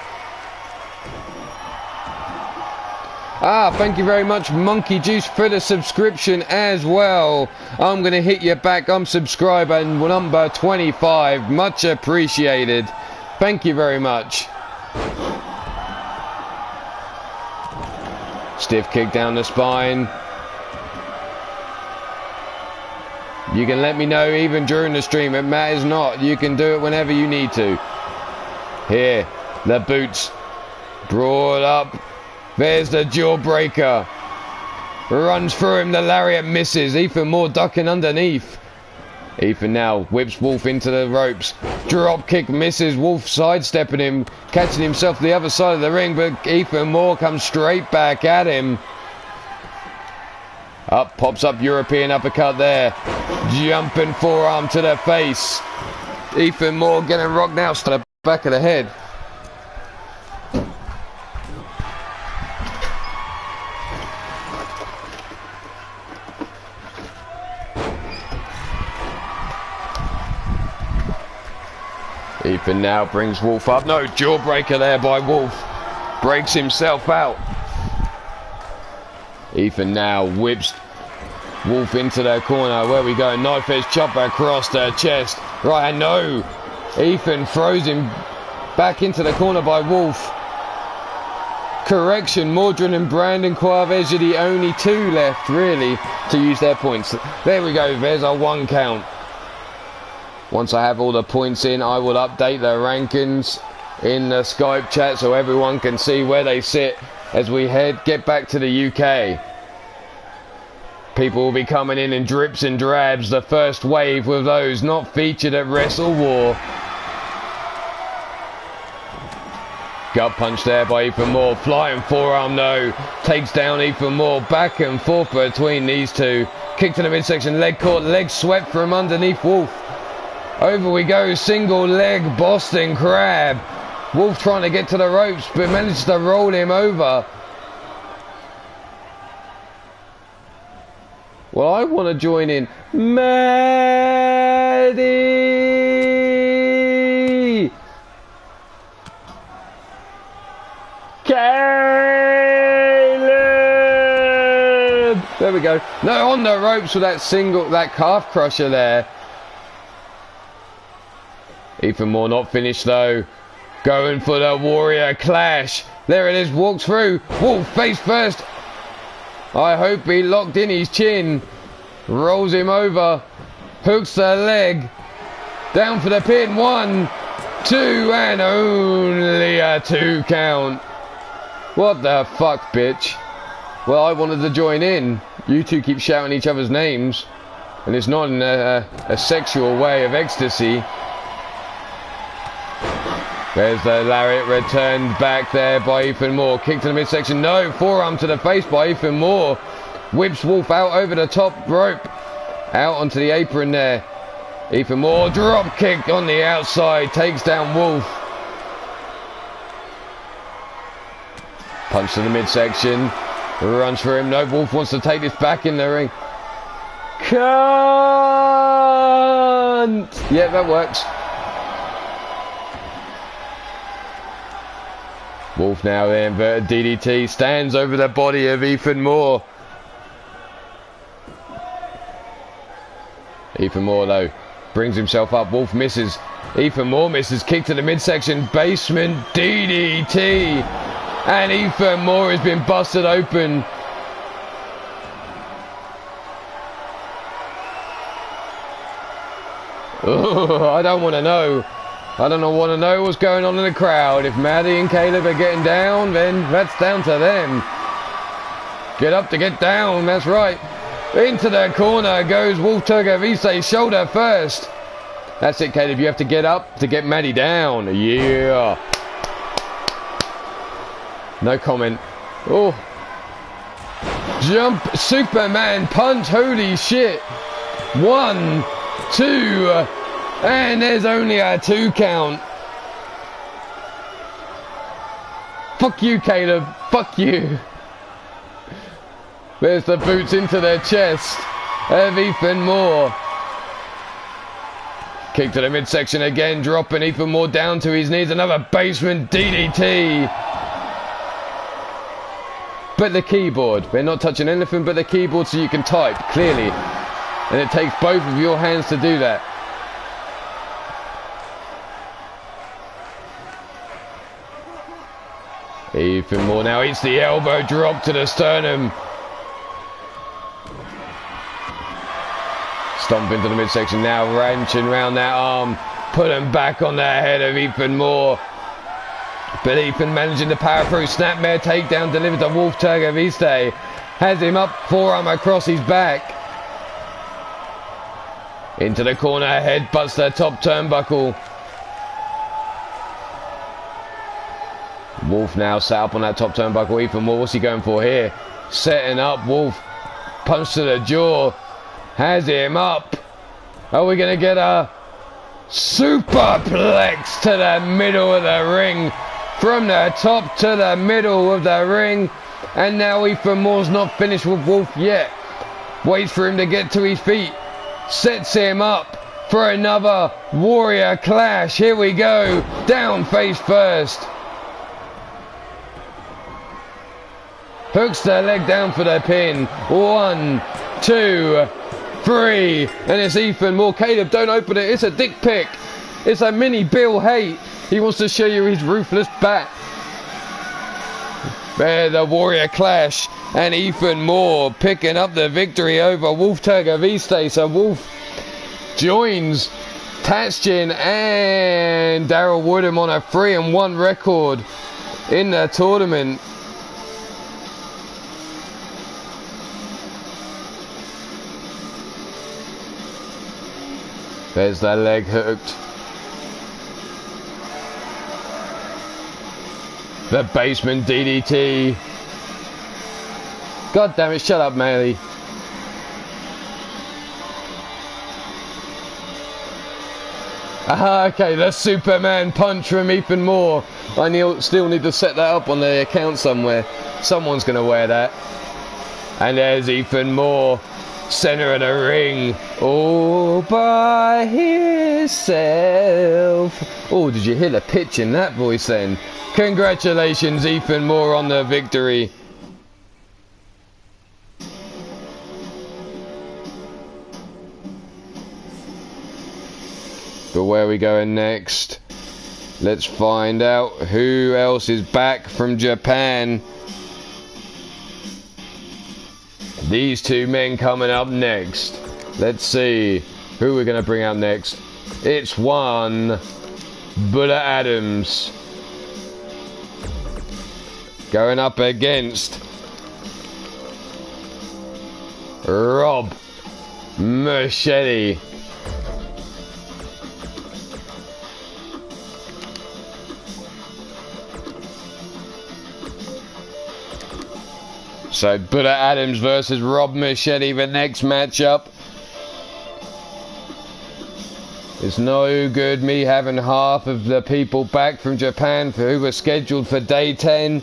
Thank you very much, Monkey Juice, for the subscription as well. I'm going to hit you back. I'm subscriber number 25. Much appreciated. Thank you very much. Stiff kick down the spine. You can let me know even during the stream. It matters not. You can do it whenever you need to. Here, the boots brought up. There's the jawbreaker. Runs through him, the lariat misses. Ethan Moore ducking underneath. Ethan now whips Wolf into the ropes. Drop kick misses. Wolf sidestepping him, catching himself to the other side of the ring, but Ethan Moore comes straight back at him. Up, pops up European uppercut there. Jumping forearm to the face. Ethan Moore getting rocked now to the back of the head. Ethan now brings Wolf up. No, jawbreaker there by Wolf. Breaks himself out. Ethan now whips Wolf into their corner. Where we go? Knife edge chopper across their chest. Right, no. Ethan throws him back into the corner by Wolf. Correction, Mordred and Brandon Quavez are the only two left, really, to use their points. There we go. There's our 1 count. Once I have all the points in, I will update the rankings in the Skype chat so everyone can see where they sit as we get back to the UK. People will be coming in drips and drabs. The first wave with those not featured at Wrestle War. Gut punch there by Ethan Moore. Flying forearm, no. Takes down Ethan Moore. Back and forth between these two. Kick to the midsection. Leg caught. Leg swept from underneath Wolf. Over we go. Single leg Boston Crab. Wolf trying to get to the ropes, but managed to roll him over. Well, I want to join in. Maddie! Caleb! There we go. No, on the ropes with that calf crusher there. Ethan Moore not finished though. Going for the Warrior Clash. There it is, walks through. Wolf face first. I hope he locked in his chin. Rolls him over. Hooks the leg. Down for the pin. 1, 2, and only a 2 count. What the fuck, bitch? Well, I wanted to join in. You two keep shouting each other's names. And it's not in a sexual way of ecstasy. There's the lariat returned back there by Ethan Moore. Kick to the midsection. No. Forearm to the face by Ethan Moore. Whips Wolf out over the top rope. Out onto the apron there. Ethan Moore. Drop kick on the outside. Takes down Wolf. Punch to the midsection. Runs for him. No. Wolf wants to take this back in the ring. Can't. Yeah, that works. Wolf now the inverted DDT stands over the body of Ethan Moore. Ethan Moore though brings himself up. Wolf misses. Ethan Moore misses. Kick to the midsection. Basement DDT. And Ethan Moore has been busted open. Oh, I don't want to know. I don't want to know what's going on in the crowd. If Maddie and Caleb are getting down, then that's down to them. Get up to get down, that's right. Into the corner goes Wolf Turgavise, shoulder first. That's it, Caleb, you have to get up to get Maddie down. Yeah. No comment. Oh. Jump, Superman punch, holy shit. 1, 2, and there's only a 2 count. Fuck you, Caleb. Fuck you. There's the boots into their chest of Ethan Moore. Kick to the midsection again, dropping Ethan Moore down to his knees. Another basement DDT. But the keyboard. We're not touching anything but the keyboard so you can type clearly. And it takes both of your hands to do that. Ethan Moore now eats the elbow drop to the sternum. Stomp into the midsection now, wrenching round that arm. Put him back on the head of Ethan Moore. But Ethan managing the power through. Snapmare takedown delivered to Wolf Turgoviste. Has him up, forearm across his back. Into the corner, headbutts the top turnbuckle. Wolf now set up on that top turnbuckle. Ethan Moore, what's he going for here? Setting up, Wolf. Punch to the jaw. Has him up. Are we going to get a superplex to the middle of the ring? From the top to the middle of the ring. And now Ethan Moore's not finished with Wolf yet. Waits for him to get to his feet. Sets him up for another warrior clash. Here we go. Down face first. Hooks the leg down for the pin. 1, 2, 3. And it's Ethan Moore. Caleb, don't open it. It's a dick pic. It's a mini Bill Hate. He wants to show you his ruthless bat. There, the warrior clash. And Ethan Moore picking up the victory over Wolf Turgoviste. So Wolf joins Tatchin and Daryl Woodham on a 3-1 record in the tournament. There's that leg hooked. The basement DDT. God damn it, shut up, Maley. Aha, okay, the Superman punch from Ethan Moore. I still need to set that up on the account somewhere. Someone's going to wear that. And there's Ethan Moore, center of the ring, all by himself. Oh, did you hear the pitch in that voice then? Congratulations, Ethan Moore, on the victory. But where are we going next? Let's find out who else is back from Japan. These two men coming up next. Let's see who we're going to bring out next. It's one Buller Adams going up against Rob Machete. So Buller Adams versus Rob Machete, the next matchup. It's no good me having half of the people back from Japan who were scheduled for day 10.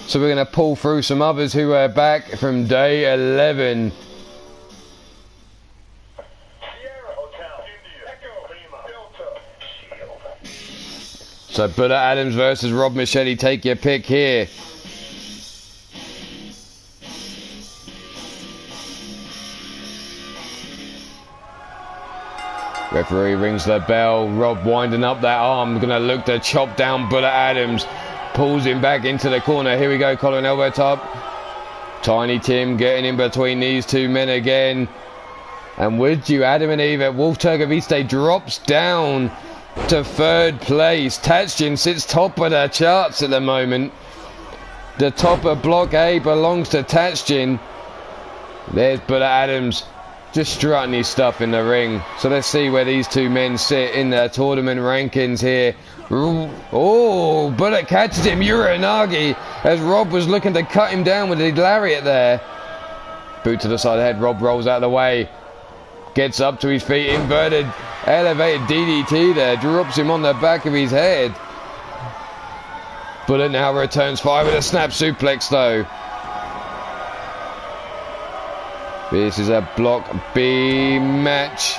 So we're going to pull through some others who are back from day 11. So Buller Adams versus Rob Machete, take your pick here. Referee rings the bell. Rob winding up that arm. Going to look to chop down Buller Adams. Pulls him back into the corner. Here we go. Collar and elbow top. Tiny Tim getting in between these two men again. And would you, Adam and Eve, Wolf Turgoviste drops down to third place. Tatchin sits top of the charts at the moment. The top of Block A belongs to Tatchin. There's Buller Adams. Just strutting his stuff in the ring. So let's see where these two men sit in the tournament rankings here. Oh, Bullet catches him. Uranagi as Rob was looking to cut him down with a lariat there. Boot to the side of the head. Rob rolls out of the way. Gets up to his feet. Inverted, elevated DDT there. Drops him on the back of his head. Bullet now returns fire with a snap suplex though. This is a Block B match.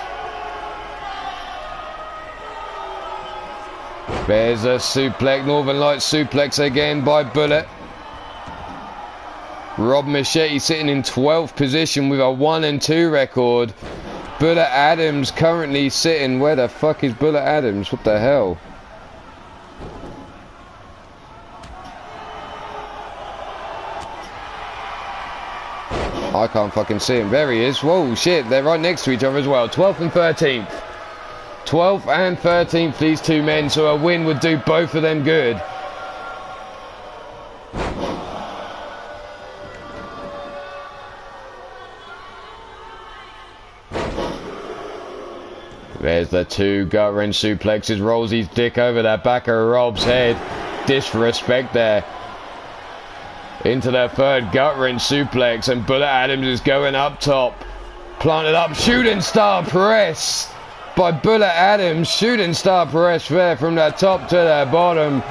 There's a suplex, Northern Lights suplex again by Bullet. Rob Machete sitting in 12th position with a 1-2 record. Buller Adams currently sitting, where the fuck is Buller Adams? What the hell? I can't fucking see him. There he is. Whoa, shit. They're right next to each other as well. 12th and 13th. 12th and 13th, these two men. So a win would do both of them good. There's the two gut-wrench suplexes. Rolls his dick over the back of Rob's head. Disrespect there. Into the third gut-wrench suplex, and Bullet Adams is going up top. Planted up, shooting star press by Bullet Adams. Shooting star press there from the top to the bottom.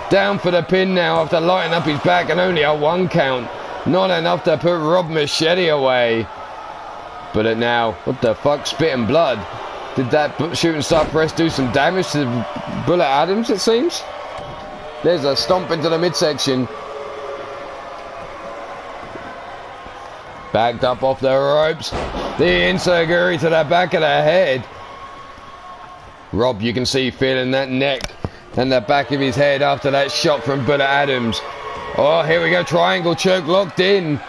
Down for the pin now after lighting up his back, and only a 1 count. Not enough to put Rob Machete away. Bullet now, what the fuck, spitting blood. Did that shooting star press do some damage to Bullet Adams, it seems? There's a stomp into the midsection. Backed up off the ropes. The enziguri to the back of the head. Rob, you can see, feeling that neck and the back of his head after that shot from Bullet Adams. Oh, here we go. Triangle choke locked in.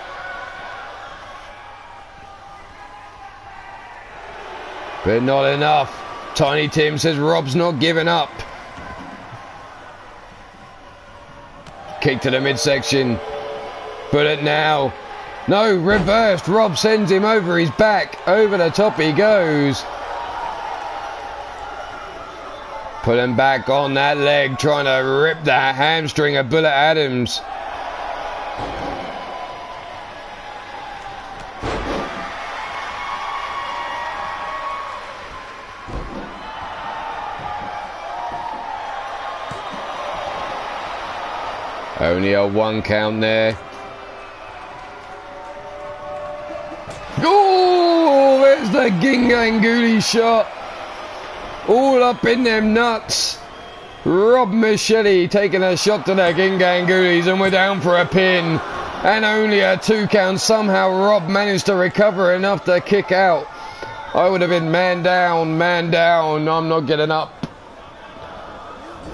But not enough. Tiny Tim says Rob's not giving up. Kick to the midsection. Bullet now. No, reversed. Rob sends him over his back. Over the top he goes. Pulling back on that leg, trying to rip that hamstring of Bullet Adams. Only a 1 count there. Oh, there's the Ginganguli shot. All up in them nuts. Rob Machete taking a shot to the Gingangulis, and we're down for a pin. And only a 2 count. Somehow Rob managed to recover enough to kick out. I would have been man down, man down. I'm not getting up.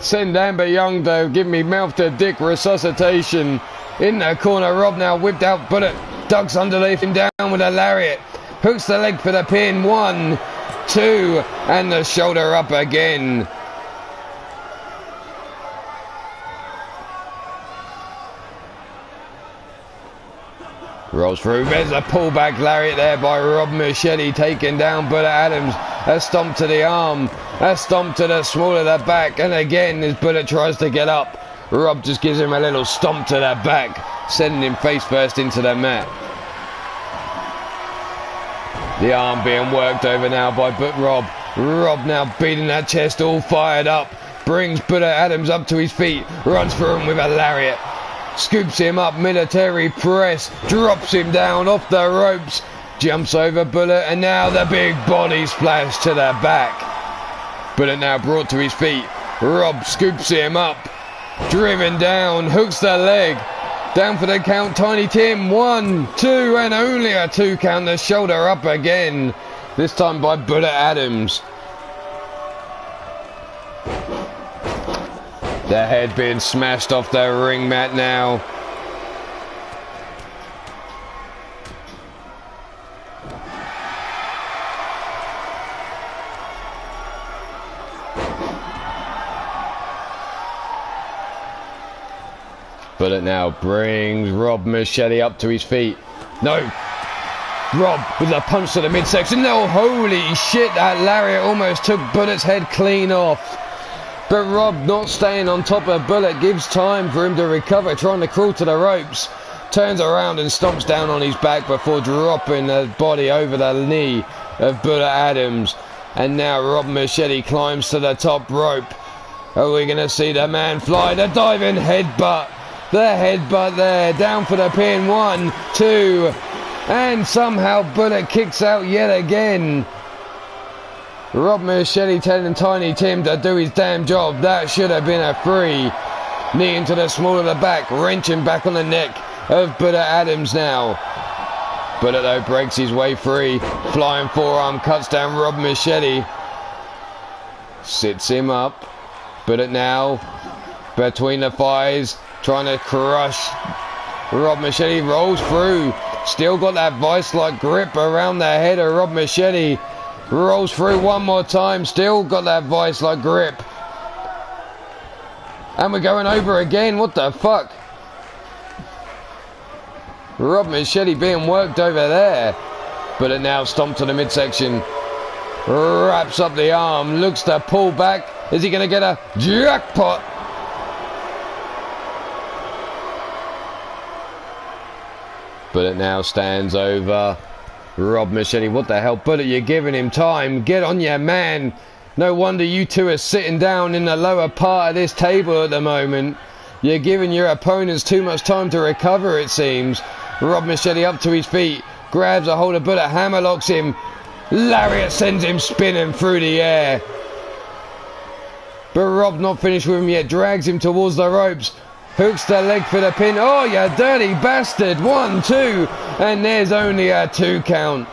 Send Amber Young to give me mouth to dick resuscitation. In the corner, Rob now whipped out Bullet. Ducks underneath him down with a lariat. Hooks the leg for the pin. 1, 2, and the shoulder up again. Rolls through. There's a pullback lariat there by Rob Machete, taking down Bullet Adams. A stomp to the arm. A stomp to the small of the back. And again, as Bullet tries to get up, Rob just gives him a little stomp to the back, sending him face first into the mat. The arm being worked over now by Rob. Rob now beating that chest, all fired up. Brings Bullet Adams up to his feet. Runs through him with a lariat. Scoops him up, military press. Drops him down off the ropes. Jumps over Bullet, and now the big body splash to the back. Bullet now brought to his feet. Rob scoops him up. Driven down, hooks the leg. Down for the count, Tiny Tim. 1, 2, and only a 2 count. The shoulder up again. This time by Bullet Adams. The head being smashed off the ring mat now. Bullet now brings Rob Machete up to his feet. No. Rob with a punch to the midsection. No, holy shit, that lariat almost took Bullet's head clean off. But Rob, not staying on top of Bullet, gives time for him to recover, trying to crawl to the ropes. Turns around and stomps down on his back before dropping the body over the knee of Bullet Adams. And now Rob Machete climbs to the top rope. Are we going to see the man fly? The diving headbutt. The headbutt there. Down for the pin. 1, 2. And somehow Bullet kicks out yet again. Rob Machete telling Tiny Tim to do his damn job. That should have been a 3. Knee into the small of the back. Wrenching back on the neck of Bullet Adams now. Bullet though breaks his way free. Flying forearm cuts down Rob Machete. Sits him up. Bullet now between the thighs, trying to crush Rob Machete. Rolls through. Still got that vice-like grip around the head of Rob Machete. Rolls through one more time. Still got that vice-like grip. And we're going over again. What the fuck? Rob Machete being worked over there. But it now stomped to the midsection. wraps up the arm, looks to pull back. Is he going to get a jackpot? Bullet now stands over Rob Machete. What the hell, Bullet, you're giving him time. Get on your man. No wonder you two are sitting down in the lower part of this table at the moment. You're giving your opponents too much time to recover, it seems. Rob Machete up to his feet, grabs a hold of Bullet, hammerlocks him. Lariat sends him spinning through the air. But Rob not finished with him yet, drags him towards the ropes. Hooks the leg for the pin. Oh, you dirty bastard. 1, 2. And there's only a 2 count.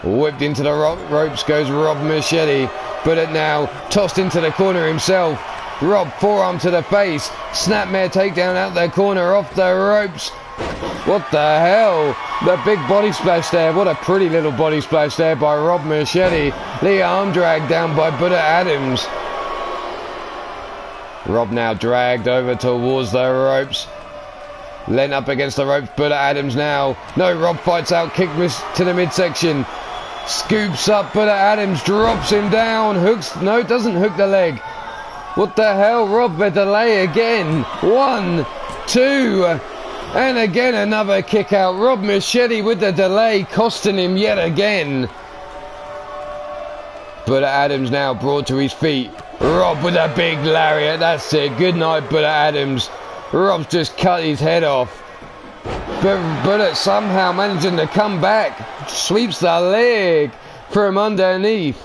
Whipped into the ropes goes Rob Machete. Bullet now tossed into the corner himself. Rob, forearm to the face. Snapmare takedown out the corner off the ropes. What the hell? The big body splash there. What a pretty little body splash there by Rob Machete. The arm drag down by Bullet Adams. Rob now dragged over towards the ropes. Lent up against the ropes. Bullet Adams now. No, Rob fights out. Kick to the midsection. Scoops up. Bullet Adams drops him down. Hooks. No, doesn't hook the leg. What the hell? Rob, a delay again. 1, 2. And again another kick out. Rob Machete with the delay, costing him yet again. Bullet Adams now brought to his feet. Rob with a big lariat. That's it. Good night, Bullet Adams. Rob's just cut his head off. But Bullet somehow managing to come back. Sweeps the leg from underneath.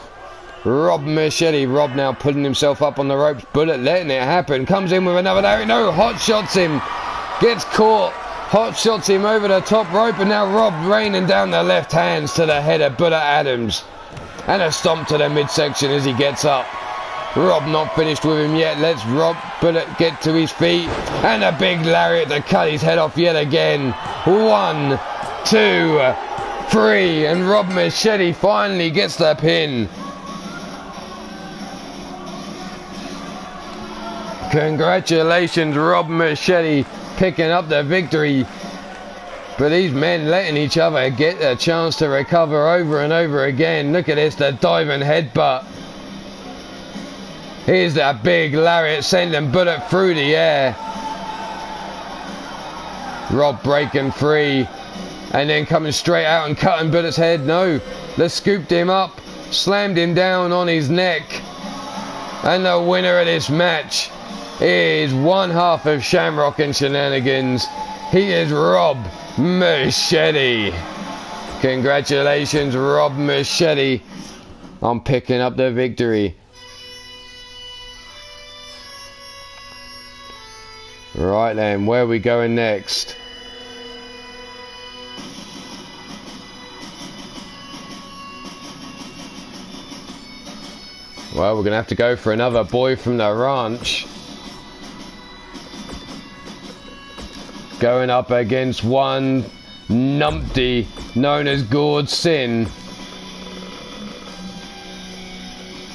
Rob Machete. Rob now putting himself up on the ropes. Bullet letting it happen. Comes in with another lariat. No, hot shots him. Gets caught. Hot shots him over the top rope. And now Rob raining down the left hands to the head of Bullet Adams. And a stomp to the midsection as he gets up. Rob not finished with him yet. Let's Rob Bullet get to his feet. And a big lariat to cut his head off yet again. 1, 2, 3. And Rob Machete finally gets the pin. Congratulations, Rob Machete, picking up the victory. But these men letting each other get a chance to recover over and over again. Look at this, the diving headbutt. Here's that big lariat sending Bullet through the air. Rob breaking free. And then coming straight out and cutting Bullet's head. No, they scooped him up. Slammed him down on his neck. And the winner of this match is one half of Shamrock and Shenanigans. He is Rob Machete. Congratulations, Rob Machete, on picking up the victory. Right then, where are we going next? Well, we're going to have to go for another boy from the ranch. Going up against one numpty known as Gord Sin.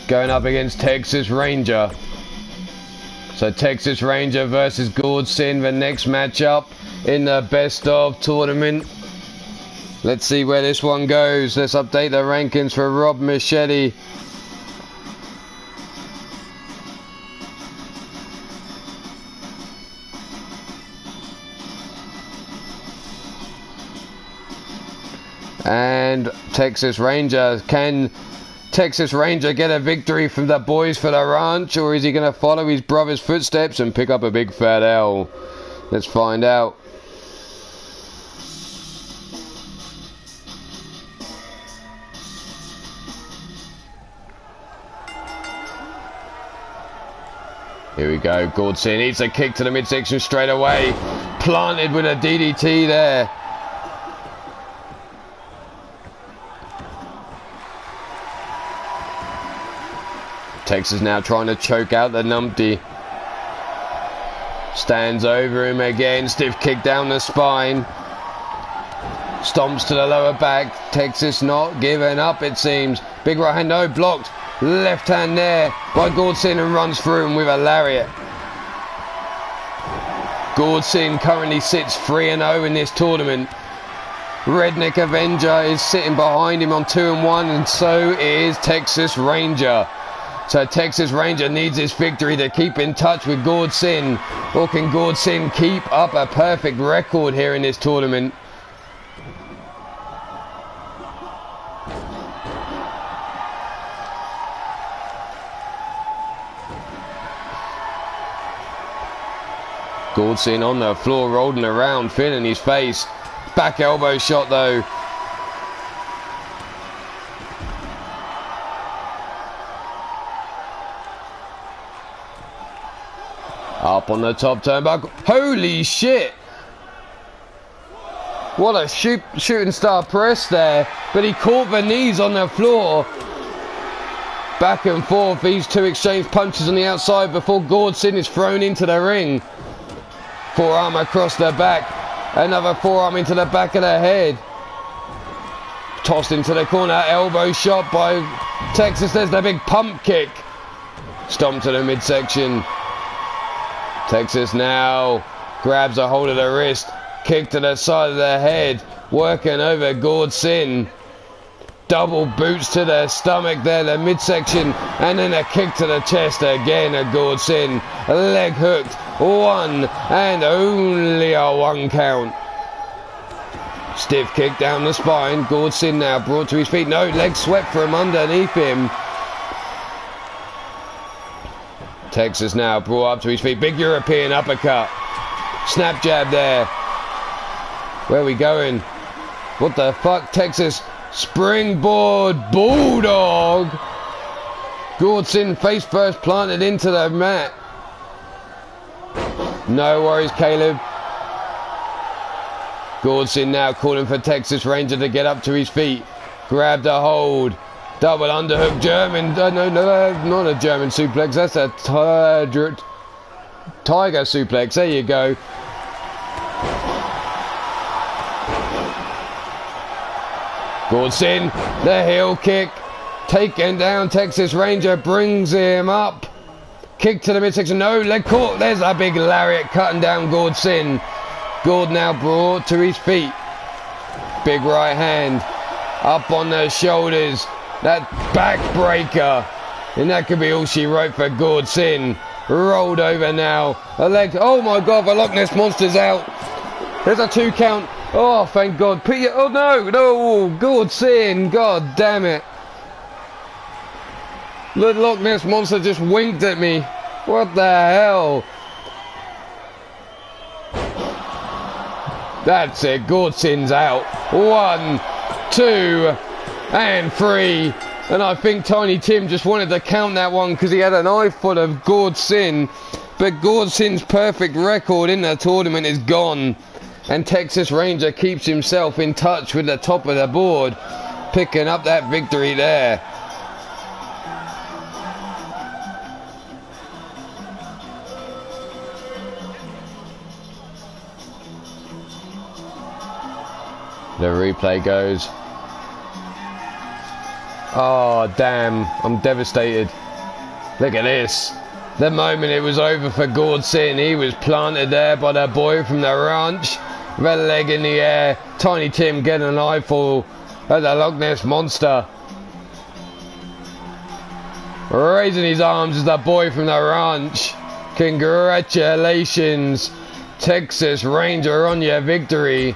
Going up against Texas Ranger. So Texas Ranger versus Gord Sin, the next matchup in the best of tournament. Let's see where this one goes. Let's update the rankings for Rob Machete. And Texas Ranger, can Texas Ranger get a victory from the boys for the ranch, or is he going to follow his brother's footsteps and pick up a big fat L? Let's find out. Here we go, Gord Sin eats a kick to the midsection straight away. Planted with a DDT there. Texas now trying to choke out the numpty. Stands over him again. Stiff kick down the spine. Stomps to the lower back. Texas not giving up, it seems. Big right hand, no, blocked. Left hand there by Gord Sin and runs through him with a lariat. Gord Sin currently sits 3-0 in this tournament. Redneck Avenger is sitting behind him on 2 and 1, and so is Texas Ranger. So Texas Ranger needs this victory to keep in touch with Gord Sin. Or can Gord Sin keep up a perfect record here in this tournament? Gord Sin on the floor, rolling around, feeling his face. Back elbow shot though. Up on the top turnbuckle. Holy shit! What a shooting star press there. But he caught the knees on the floor. Back and forth. These two exchange punches on the outside before Gord Sin is thrown into the ring. Forearm across the back. Another forearm into the back of the head. Tossed into the corner. Elbow shot by Texas. There's the big pump kick. Stomp to the midsection. Texas now grabs a hold of the wrist. Kick to the side of the head. Working over Gord Sin. Double boots to the stomach there, the midsection, and then a kick to the chest again at Gord Sin. Leg hooked, 1 and only a 1 count. Stiff kick down the spine. Gord Sin now brought to his feet. No, leg swept from underneath him. Texas now brought up to his feet. Big European uppercut. Snap jab there. Where are we going? What the fuck? Texas springboard bulldog. Gord Sin face first planted into the mat. No worries, Caleb. Gord Sin now calling for Texas Ranger to get up to his feet. Grabbed a hold. Double underhook German. No, not a German suplex. That's a tiger suplex. There you go. Gord Sin, the heel kick, taken down. Texas Ranger brings him up. Kick to the midsection. No, leg caught. There's a big lariat cutting down Gord Sin. Gord now brought to his feet. Big right hand up on the shoulders. That backbreaker, and that could be all she wrote for Gord Sin. Rolled over now. A leg. Oh my God, the Loch Ness Monster's out. There's a 2 count. Oh, thank God. Oh, no, Gord Sin. God damn it. The Loch Ness Monster just winked at me. What the hell? That's it. Gord Sin's out. 1, 2, and 3. And I think Tiny Tim just wanted to count that one because he had an eyeful of Gord Sin. But Gord Sin's perfect record in the tournament is gone. And Texas Ranger keeps himself in touch with the top of the board, picking up that victory there. The replay goes. Oh, damn. I'm devastated. Look at this. The moment it was over for Gord Sin, he was planted there by the boy from the ranch. Red leg in the air. Tiny Tim getting an eyeful at the Loch Ness Monster. Raising his arms as the boy from the ranch. Congratulations, Texas Ranger, on your victory.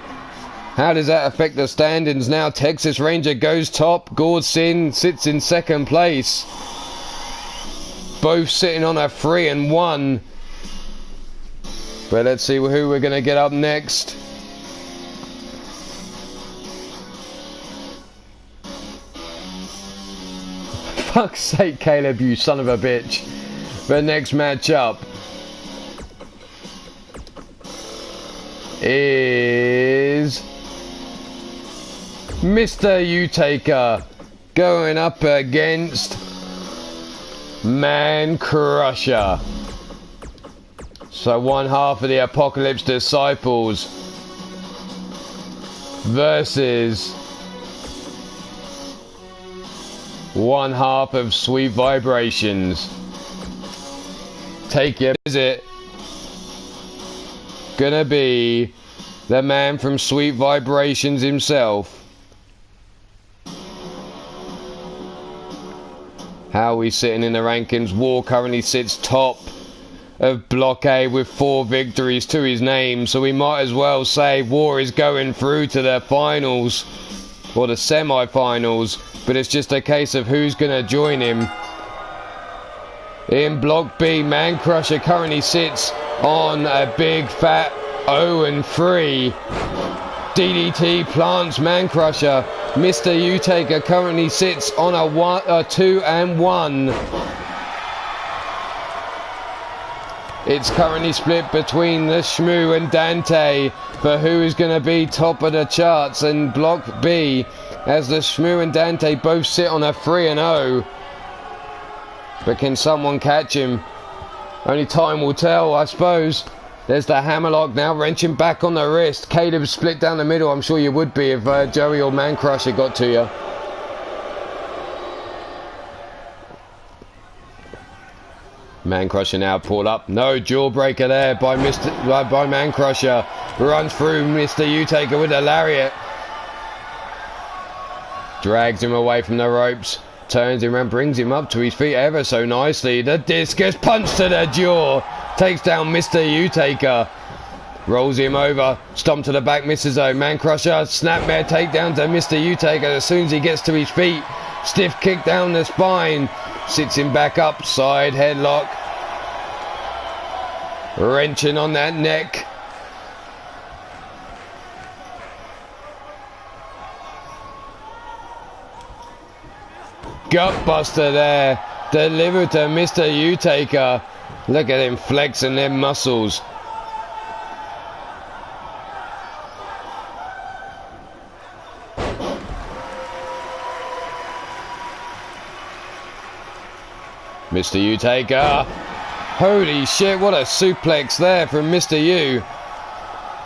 How does that affect the standings now? Texas Ranger goes top. Gord Sin sits in second place. Both sitting on a 3 and 1. But let's see who we're going to get up next. Fuck's sake, Caleb, you son of a bitch. The next match up is Mr. U-Taker going up against Man Crusher. So one half of the Apocalypse Disciples versus one half of Sweet Vibrations. Take your visit. Gonna be The man from Sweet Vibrations himself. How are we sitting in the rankings? War currently sits top of Block A with 4 victories to his name, so we might as well say War is going through to the finals, or the semi-finals, but it's just a case of who's going to join him. In Block B, Man Crusher currently sits on a big fat 0-3. DDT plants Man Crusher. Mr. U-Taker currently sits on a 2-1. It's currently split between the Shmoo and Dante for who is going to be top of the charts in Block B, as the Shmoo and Dante both sit on a 3-0. But can someone catch him? Only time will tell, I suppose. There's the hammerlock now, wrenching back on the wrist. Caleb split down the middle. I'm sure you would be if Joey or Man Crusher got to you. Man Crusher now pulled up. No jawbreaker there by Man Crusher. Runs through Mr. U-Taker with a lariat. Drags him away from the ropes. Turns him around, brings him up to his feet ever so nicely. The discus punch to the jaw. Takes down Mr. U-Taker. Rolls him over. Stomp to the back, misses though. Man Crusher, snapmare takedown to Mr. U-Taker as soon as he gets to his feet. Stiff kick down the spine. Sits him back up. Side headlock. Wrenching on that neck. Gutbuster there. Delivered to Mr. U-Taker. Look at him flexing them muscles. Mr. U-Taker. Holy shit, what a suplex there from Mr. U.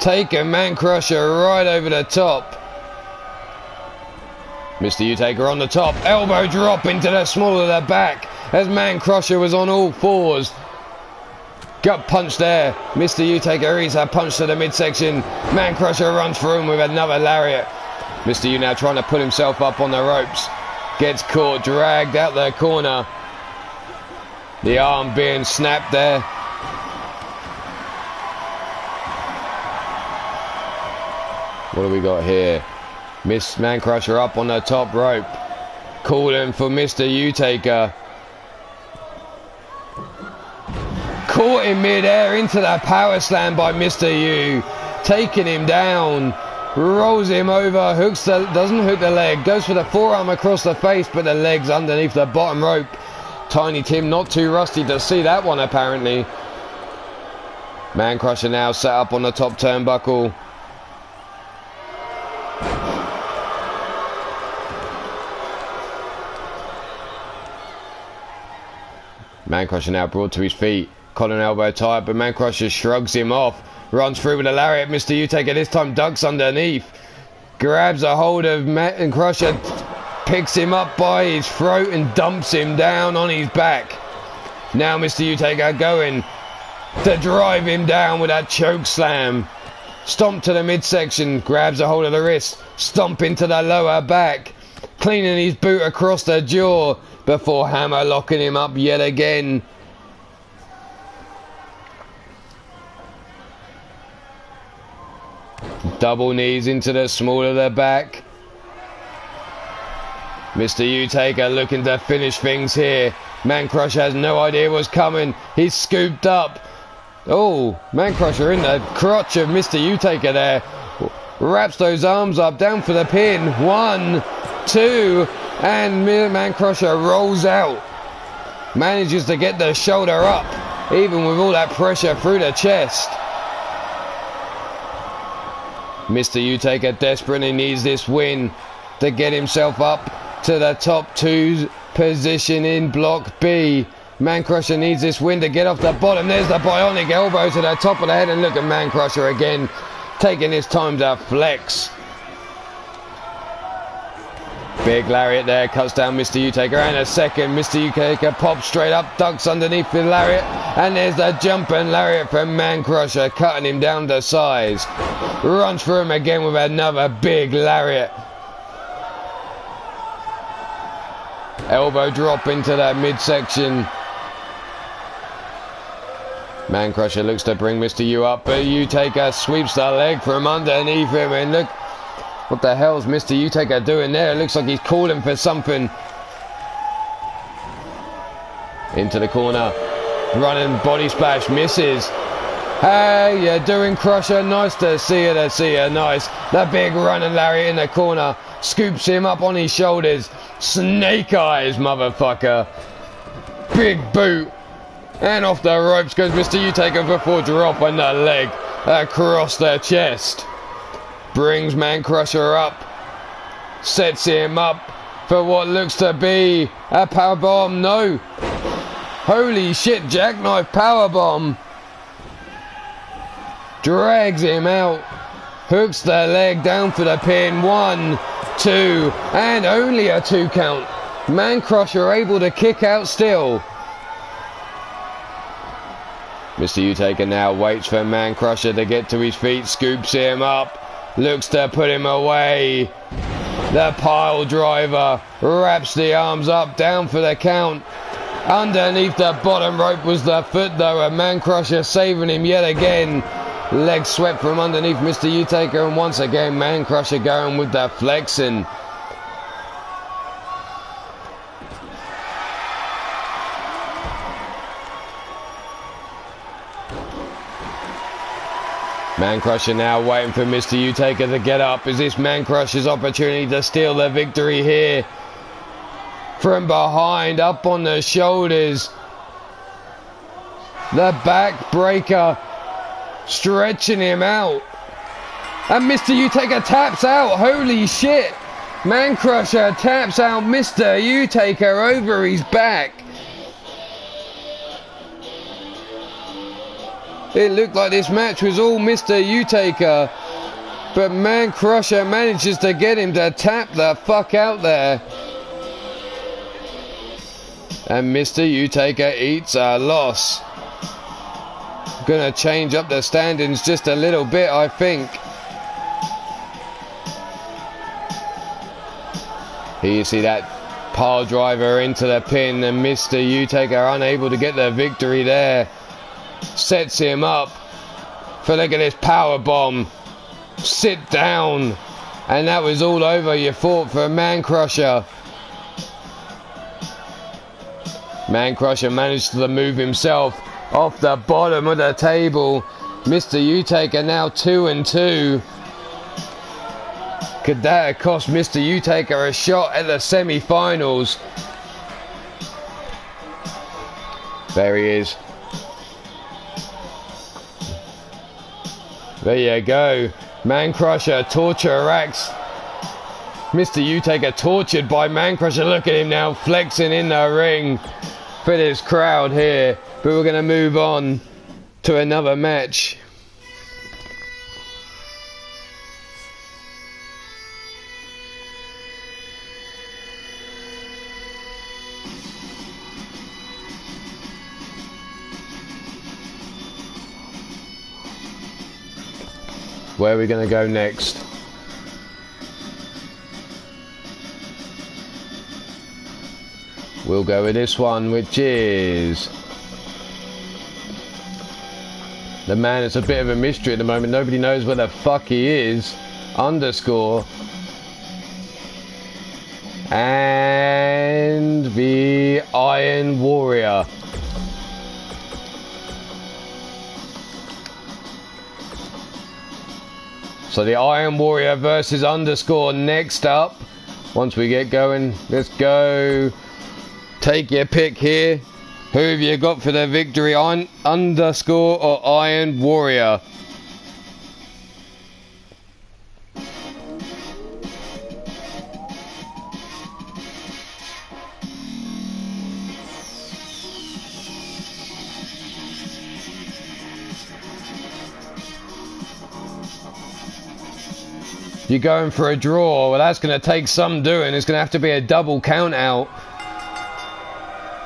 Taking Man Crusher right over the top. Mr. U-Taker on the top. Elbow drop into the small of the back as Man Crusher was on all fours. Gut punch there. Mr. U-Taker eats a punch to the midsection. Man Crusher runs through him with another lariat. Mr. U now trying to pull himself up on the ropes. Gets caught, dragged out the corner. The arm being snapped there. What do we got here? Miss Man Crusher up on the top rope. Calling for Mr. U-Taker. Caught in mid-air into the power slam by Mr. U. Taking him down. Rolls him over. Doesn't hook the leg. Goes for the forearm across the face, but the leg's underneath the bottom rope. Tiny Tim not too rusty to see that one apparently. Man Crusher now set up on the top turnbuckle. Man Crusher now brought to his feet. Collar and elbow tied, but Man Crusher shrugs him off. Runs through with a lariat. Mr. U-Taker this time ducks underneath. Grabs a hold of Man Crusher. Picks him up by his throat and dumps him down on his back. Now Mr. U-Taker going to drive him down with that choke slam. Stomp to the midsection. Grabs a hold of the wrist. Stomp into the lower back. Cleaning his boot across the jaw before hammer locking him up yet again. Double knees into the small of the back. Mr. U-Taker looking to finish things here. Man Crusher has no idea what's coming. He's scooped up. Oh, Man Crusher in the crotch of Mr. U-Taker there. Wraps those arms up, down for the pin. 1, 2, and Man Crusher rolls out. Manages to get the shoulder up, even with all that pressure through the chest. Mr. U-Taker desperately needs this win to get himself up to the top 2 position in Block B. Man Crusher needs this win to get off the bottom. There's the bionic elbow to the top of the head, and look at Man Crusher again, taking his time to flex. Big lariat there, cuts down Mr. U-Taker, and a second. Mr. U-Taker pops straight up, ducks underneath the lariat, and there's the jumping lariat from Man Crusher, cutting him down to size. Runs through him again with another big lariat. Elbow drop into that midsection. Man Crusher looks to bring Mr. U up, but U-Taker sweeps the leg from underneath him, and look, what the hell's Mr. U-Taker doing there? It looks like he's calling for something. Into the corner. Running body splash, misses. Hey, you're doing, Crusher? Nice to see you, nice. The big running lariat in the corner. Scoops him up on his shoulders. Snake eyes, motherfucker. Big boot. And off the ropes goes Mr. U-Taker before dropping the leg across the chest. Brings Man Crusher up. Sets him up for what looks to be a powerbomb. No. Holy shit, jackknife powerbomb. Drags him out. Hooks the leg down for the pin. 1, 2, and only a 2 count. Man Crusher able to kick out still. Mr. U-Taker now waits for Man Crusher to get to his feet. Scoops him up. Looks to put him away. The pile driver wraps the arms up, down for the count. Underneath the bottom rope was the foot though, and Man Crusher saving him yet again. Leg swept from underneath Mr. U-Taker, and once again Man Crusher going with the flexing. Man Crusher now waiting for Mr. U-Taker to get up. Is this Man Crusher's opportunity to steal the victory here? From behind, up on the shoulders. The back breaker, stretching him out. And Mr. U-Taker taps out. Holy shit. Man Crusher taps out Mr. U-Taker over his back. It looked like this match was all Mr. U-Taker, but Man Crusher manages to get him to tap the fuck out there. And Mr. U-Taker eats a loss. Gonna change up the standings just a little bit, I think. Here you see that pile driver into the pin, and Mr. U-Taker unable to get the victory there. Sets him up for, look at this power bomb. Sit down, and that was all over. You fought for Man Crusher. Man Crusher managed to move himself off the bottom of the table. Mr. U-Taker now 2-2. Could that have cost Mr. U-Taker a shot at the semi-finals? There he is. There you go. Man Crusher torture racks. Mr. U-Taker tortured by Man Crusher. Look at him now flexing in the ring for this crowd here. But we're going to move on to another match. Where are we going to go next? We'll go with this one, which is the man that's a bit of a mystery at the moment. Nobody knows where the fuck he is. Underscore. And the Iron Warrior. So the Iron Warrior versus Underscore next up. Once we get going, let's go. Take your pick here. Who have you got for the victory? Underscore or Iron Warrior? You're going for a draw. Well, that's going to take some doing. It's going to have to be a double count out.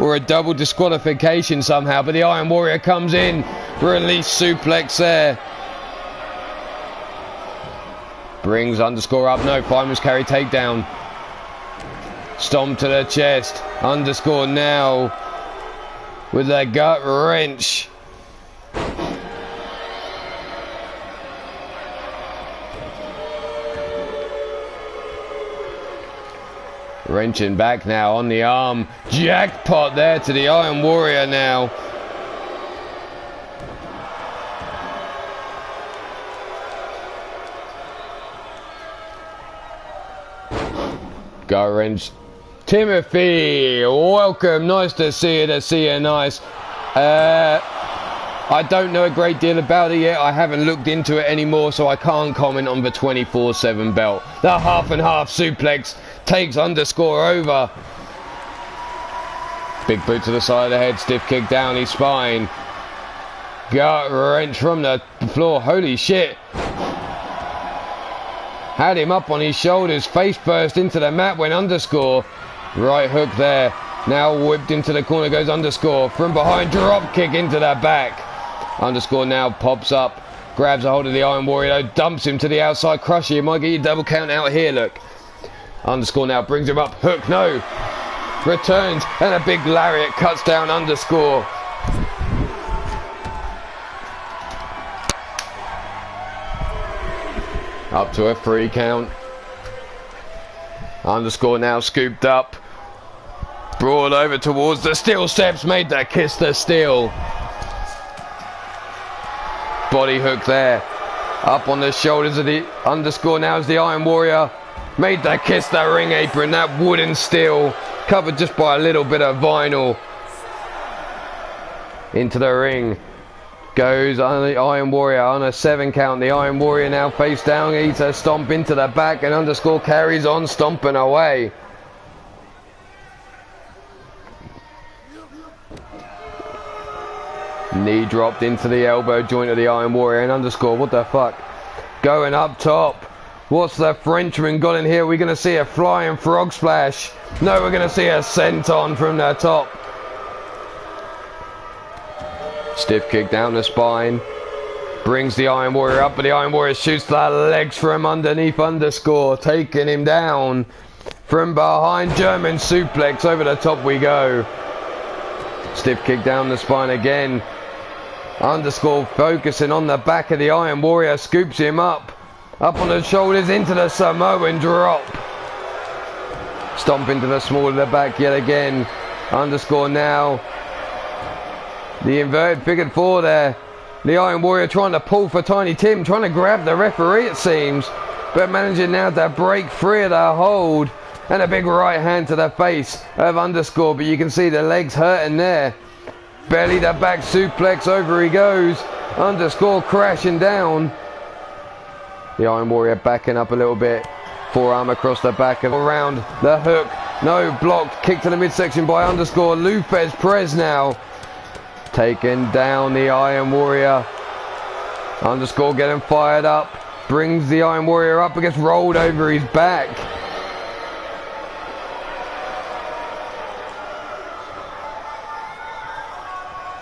Or a double disqualification somehow. But the Iron Warrior comes in. Release suplex there. Brings Underscore up. No, fireman's carry takedown. Stomp to the chest. Underscore now with a gut wrench. Wrenching back now on the arm. Jackpot there to the Iron Warrior now. Gut wrench. Timothy, welcome. Nice to see you. Nice. I don't know a great deal about it yet. I haven't looked into it anymore, so I can't comment on the 24/7 belt. The half and half suplex takes Underscore over. Big boot to the side of the head. Stiff kick down his spine. Gut wrench from the floor. Holy shit. Had him up on his shoulders. Face first into the mat when Underscore. Right hook there. Now whipped into the corner goes Underscore. From behind, drop kick into the back. Underscore now pops up. Grabs a hold of the Iron Warrior. Dumps him to the outside. Crusher. You might get your double count out here, look. Underscore now brings him up. Hook, no. Returns. And a big lariat cuts down Underscore. Up to a 3 count. Underscore now scooped up. Brought over towards the steel steps. Made that kiss the steel. Body hook there. Up on the shoulders of the Underscore now is the Iron Warrior. Made that kiss the ring apron. That wooden steel. Covered just by a little bit of vinyl. Into the ring. Goes on the Iron Warrior on a 7 count. The Iron Warrior now face down. Eats a stomp into the back. And Underscore carries on stomping away. Knee dropped into the elbow joint of the Iron Warrior. And Underscore, what the fuck? Going up top. What's the Frenchman got in here? We're going to see a flying frog splash. No, we're going to see a senton from the top. Stiff kick down the spine. Brings the Iron Warrior up, but the Iron Warrior shoots the legs from underneath Underscore. Taking him down. From behind, German suplex. Over the top we go. Stiff kick down the spine again. Underscore focusing on the back of the Iron Warrior. Scoops him up. Up on the shoulders into the Samoan drop. Stomp into the small of the back yet again. Underscore now. The inverted figured 4 there. The Iron Warrior trying to pull for Tiny Tim. Trying to grab the referee it seems. But managing now to break free of the hold. And a big right hand to the face of Underscore. But you can see the legs hurting there. Belly to back suplex. Over he goes. Underscore crashing down. The Iron Warrior backing up a little bit. Forearm across the back and around the hook. No, blocked. Kick to the midsection by Underscore. Lupez Perez now. Taking down the Iron Warrior. Underscore getting fired up. Brings the Iron Warrior up. But gets rolled over his back.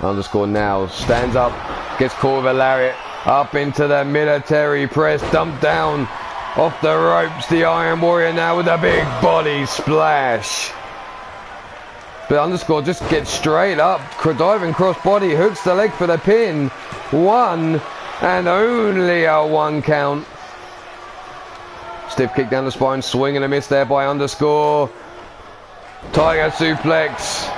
Underscore now stands up. Gets caught with a lariat. Up into the military press. Dumped down off the ropes. The Iron Warrior now with a big body splash. But Underscore just gets straight up. Diving cross body. Hooks the leg for the pin. 1 and only a 1 count. Stiff kick down the spine. Swing and a miss there by Underscore. Tiger suplex.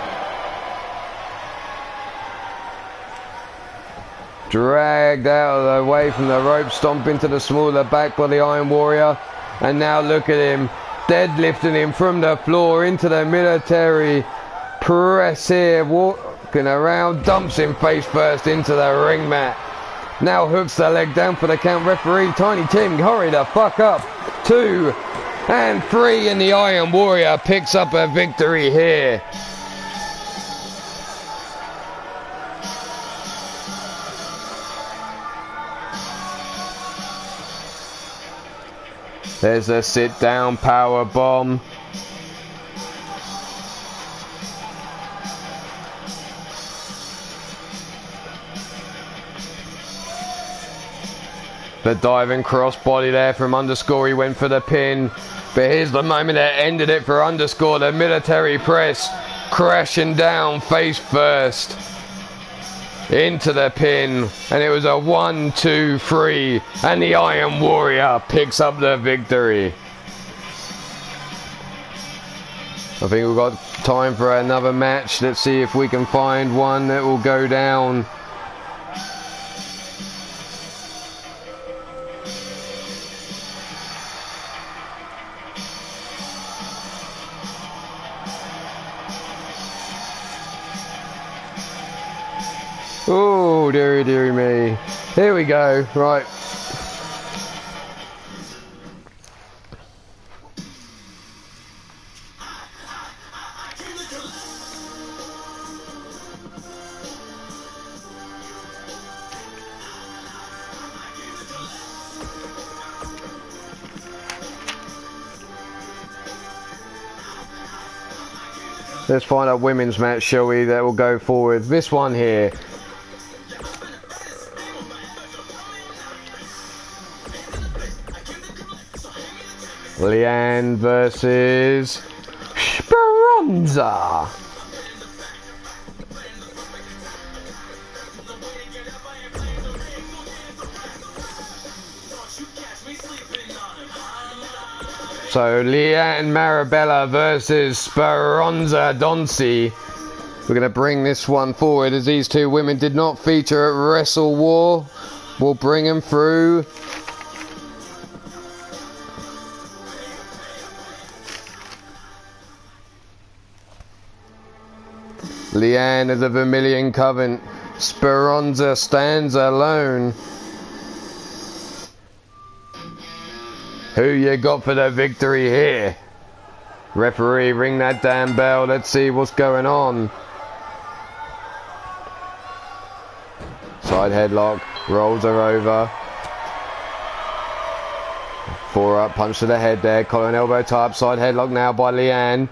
Dragged out of the way from the rope. Stomp into the small of the back by the Iron Warrior. And now look at him. Deadlifting him from the floor into the military press here. Walking around. Dumps him face first into the ring mat. Now hooks the leg down for the count. Referee Tiny Tim, hurry the fuck up. 2 and 3 and the Iron Warrior picks up a victory here. There's a sit down power bomb. The diving crossbody there from Underscore. He went for the pin. But here's the moment that ended it for Underscore. The military press crashing down face first into the pin. And it was a 1, 2, 3. And the Iron Warrior picks up the victory. I think we've got time for another match. Let's see if we can find one that will go down. Oh, dearie, dearie me. Here we go. Right. Let's find a women's match, shall we, that will go forward. This one here. Leanne versus Speranza. So Leanne Marabella versus Speranza Donsi. We're going to bring this one forward as these two women did not feature at Wrestle War. We'll bring them through. Leanne of the Vermilion Covenant. Speranza stands alone. Who you got for the victory here? Referee, ring that damn bell. Let's see what's going on. Side headlock. Rolls her over. 4 up. Punch to the head there. Collar and elbow tie up. Side headlock now by Leanne.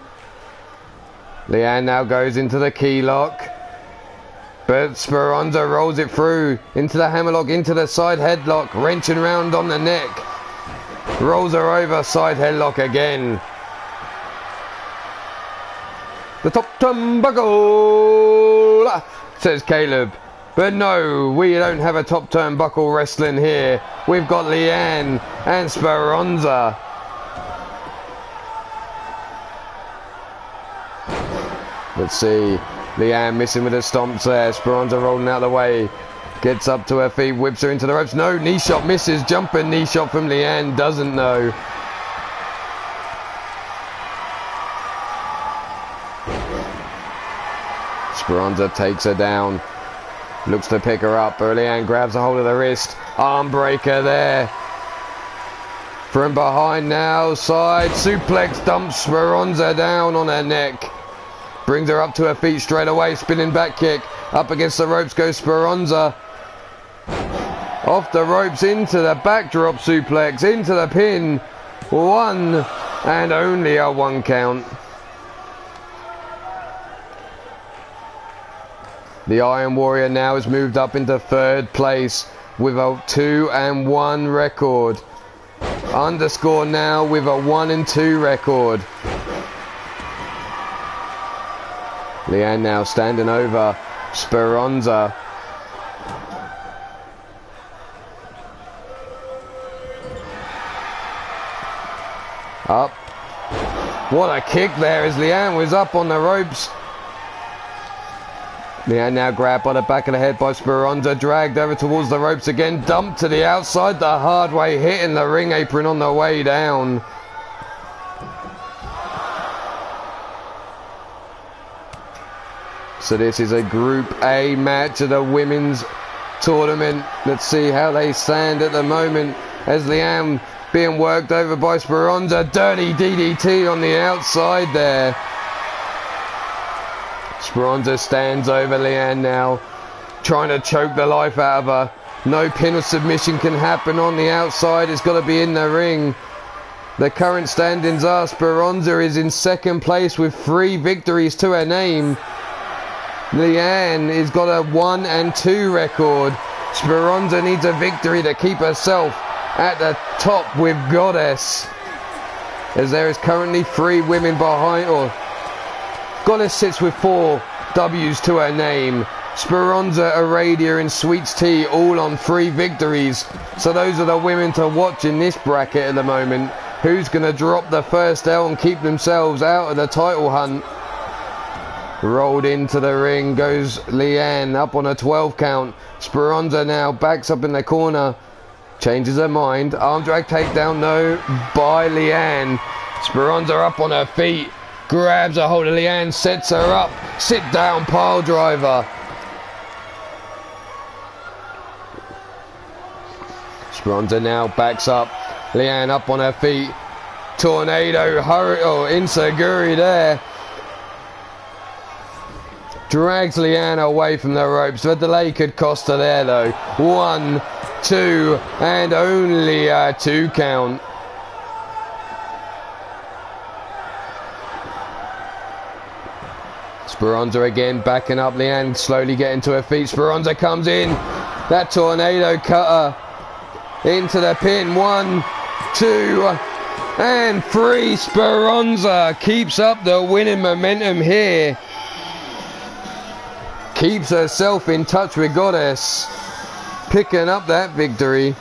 Leanne now goes into the key lock. But Speranza rolls it through. Into the hammerlock. Into the side headlock. Wrenching round on the neck. Rolls her over, side headlock again. The top turnbuckle, says Caleb. But no, we don't have a top turnbuckle wrestling here. We've got Leanne and Speranza. Let's see. Leanne missing with her stomps there. Speranza rolling out of the way. Gets up to her feet, whips her into the ropes. No, knee shot misses. Jumping knee shot from Leanne. Doesn't know. Speranza takes her down. Looks to pick her up. But Leanne grabs a hold of the wrist. Arm breaker there. From behind now. Side suplex dumps Speranza down on her neck. Brings her up to her feet straight away. Spinning back kick. Up against the ropes goes Speranza. Off the ropes into the backdrop suplex, into the pin. 1 and only a 1 count. The Iron Warrior now has moved up into 3rd place with a 2-1 record. Underscore now with a 1-2 record. Leanne now standing over Speranza. Up. What a kick there as Leanne was up on the ropes. Leanne now grabbed by the back of the head by Speranza, dragged over towards the ropes again, dumped to the outside the hard way, hitting the ring apron on the way down. So this is a Group A match of the women's tournament. Let's see how they stand at the moment as Leanne being worked over by Speranza. Dirty DDT on the outside there. Speranza stands over Leanne now, trying to choke the life out of her. No pin or submission can happen on the outside. It's got to be in the ring. The current standings are Speranza is in second place with 3 victories to her name. Leanne has got a 1 and 2 record. Speranza needs a victory to keep herself at the top with Goddess, as there is currently 3 women behind, or Goddess sits with 4 W's to her name. Speranza, Aradia and Sweets Tea all on 3 victories. So those are the women to watch in this bracket at the moment. Who's going to drop the first L and keep themselves out of the title hunt? Rolled into the ring goes Leanne up on a 12 count. Speranza now backs up in the corner. Changes her mind. Arm drag takedown, no, by Leanne. Speranza up on her feet. Grabs a hold of Leanne, sets her up. Sit down pile driver. Speranza now backs up. Leanne up on her feet. Tornado, hurry, oh, Insaguri there. Drags Leanne away from the ropes. The delay could cost her there though. 1, 2, and only a 2 count. Speranza again backing up. Leanne slowly getting to her feet. Speranza comes in. That tornado cutter into the pin. 1, 2, and 3. Speranza keeps up the winning momentum here. Keeps herself in touch with Goddess. Picking up that victory.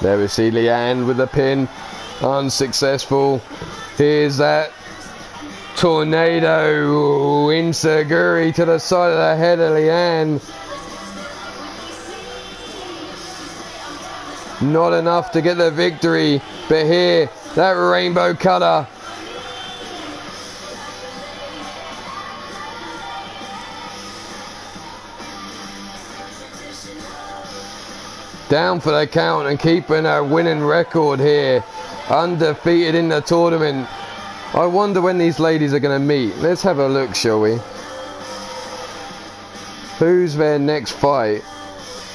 There we see Leanne with the pin. Unsuccessful. Here's that tornado Insaguri to the side of the head of Leanne. Not enough to get the victory, but here, that rainbow cutter. Down for the count and keeping a winning record here. Undefeated in the tournament. I wonder when these ladies are going to meet. Let's have a look, shall we? Who's their next fight?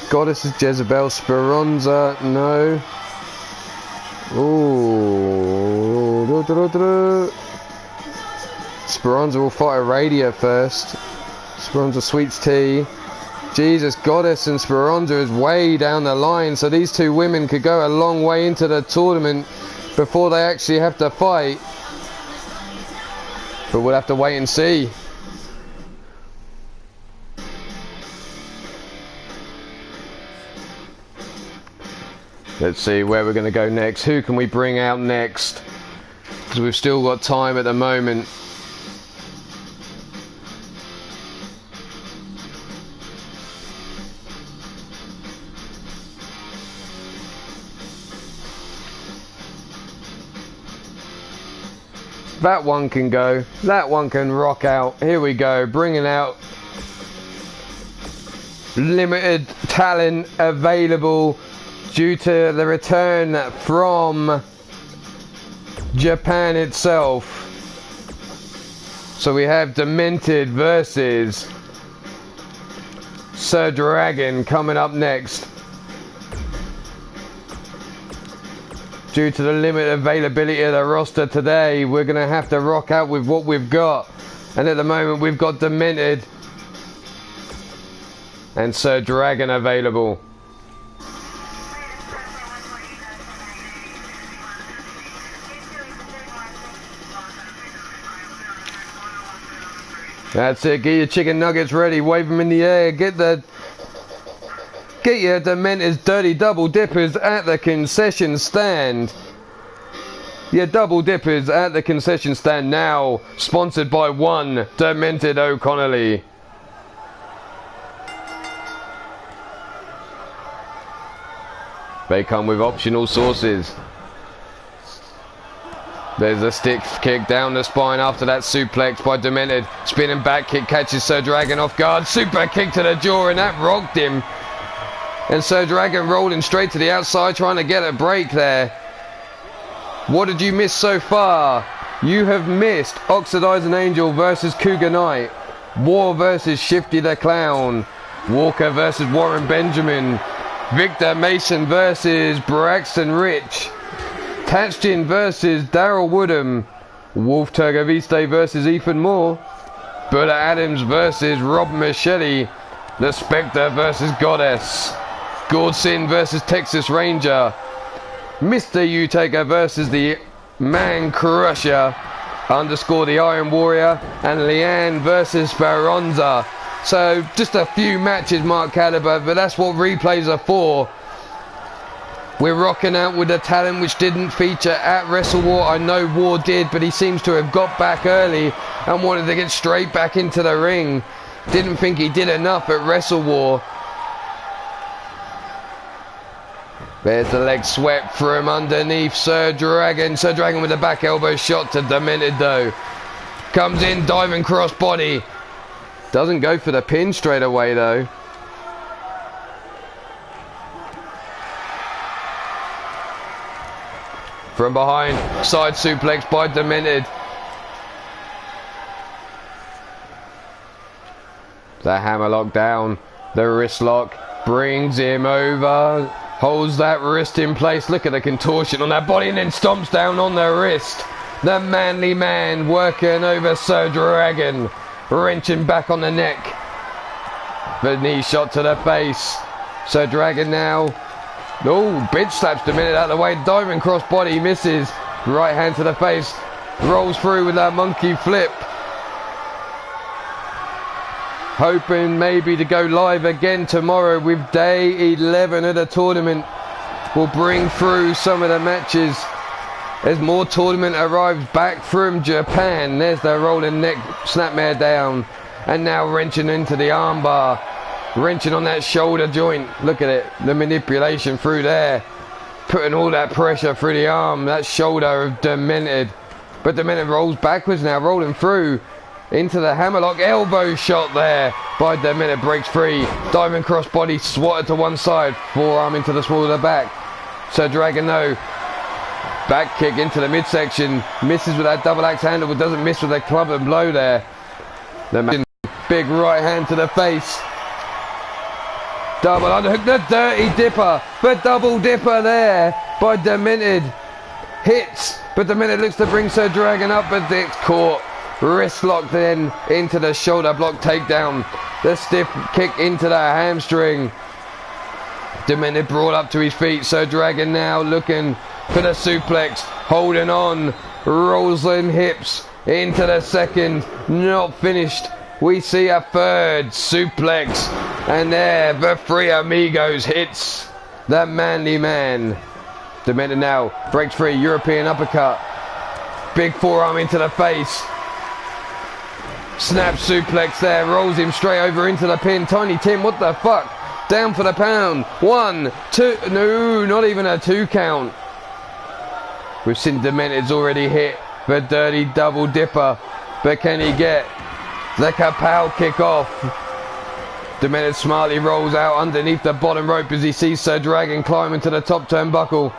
Goddess is Jezebel. Speranza, no. Ooh. Speranza will fight Aradia first. Speranza Sweets Tea. Jesus, Goddess and Speranza is way down the line, so these 2 women could go a long way into the tournament before they actually have to fight. But we'll have to wait and see. Let's see where we're going to go next. Who can we bring out next? Because we've still got time at the moment. That one can go. That one can rock out. Here we go. Bringing out limited talent available due to the return from Japan itself. So we have Demented versus Sir Dragon coming up next. Due to the limited availability of the roster today, we're going to have to rock out with what we've got. And at the moment, we've got Demented and Sir Dragon available. That's it. Get your chicken nuggets ready. Wave them in the air. Get your Demented Dirty Double Dippers at the concession stand. Your Double Dippers at the concession stand now. Sponsored by one Demented O'Connelly. They come with optional sauces. There's a stick kick down the spine after that suplex by Demented. Spinning back kick catches Sir Dragon off guard. Super kick to the jaw and that rocked him. And Sir Dragon rolling straight to the outside trying to get a break there. What did you miss so far? You have missed Oxidizing Angel versus Cougar Knight. War versus Shifty the Clown. Walker versus Warren Benjamin. Victor Mason versus Braxton Rich. Tatchin versus Daryl Woodham. Wolf Turgoviste versus Ethan Moore. Buller Adams versus Rob Machete. The Spectre versus Goddess. Gordson versus Texas Ranger. Mr. Utaker versus the Man Crusher _ the Iron Warrior. And Leanne versus Baronza. So just a few matches, Mark Caliber, but that's what replays are for. We're rocking out with the talent which didn't feature at Wrestle War. I know War did, but he seems to have got back early and wanted to get straight back into the ring. Didn't think he did enough at Wrestle War. There's the leg swept from underneath Sir Dragon. Sir Dragon with a back elbow shot to Demented though. Comes in, diving cross body. Doesn't go for the pin straight away though. From behind, side suplex by Demented. The hammerlock down, the wrist lock brings him over, holds that wrist in place. Look at the contortion on that body and then stomps down on the wrist. The manly man working over Sir Dragon, wrenching back on the neck. The knee shot to the face. Sir Dragon now. Oh, bitch slaps Demented out of the way. Diving cross body misses. Right hand to the face. Rolls through with that monkey flip. Hoping maybe to go live again tomorrow with day 11 of the tournament. We'll bring through some of the matches as more tournament arrives back from Japan. There's the rolling neck snapmare down. And now wrenching into the armbar. Wrenching on that shoulder joint. Look at it. The manipulation through there. Putting all that pressure through the arm. That shoulder of Demented. But Demented rolls backwards now. Rolling through. Into the hammerlock. Elbow shot there by Demented. Breaks free. Diving cross body. Swatted to one side. Forearm into the small of the back. Sir Dragon though. Back kick into the midsection. Misses with that double axe handle. But doesn't miss with a club and blow there. The big right hand to the face. Double underhook, the dirty dipper, the double dipper there by Demented. Hits, but Demented looks to bring Sir Dragon up, but it's caught. Wrist lock then into the shoulder block takedown. The stiff kick into the hamstring. Demented brought up to his feet. Sir Dragon now looking for the suplex, holding on, rolls in hips into the second, not finished. We see a third suplex, and there the three amigos hits the manly man. Demented now breaks free, European uppercut, big forearm into the face, snap suplex there, rolls him straight over into the pin. Tiny Tim, what the fuck? Down for the pound. 1, 2, no, not even a 2 count. We've seen Demented's already hit the dirty double dipper, but can he get the kapow kick off? Demented smartly rolls out underneath the bottom rope as he sees Sir Dragon climbing to the top turnbuckle.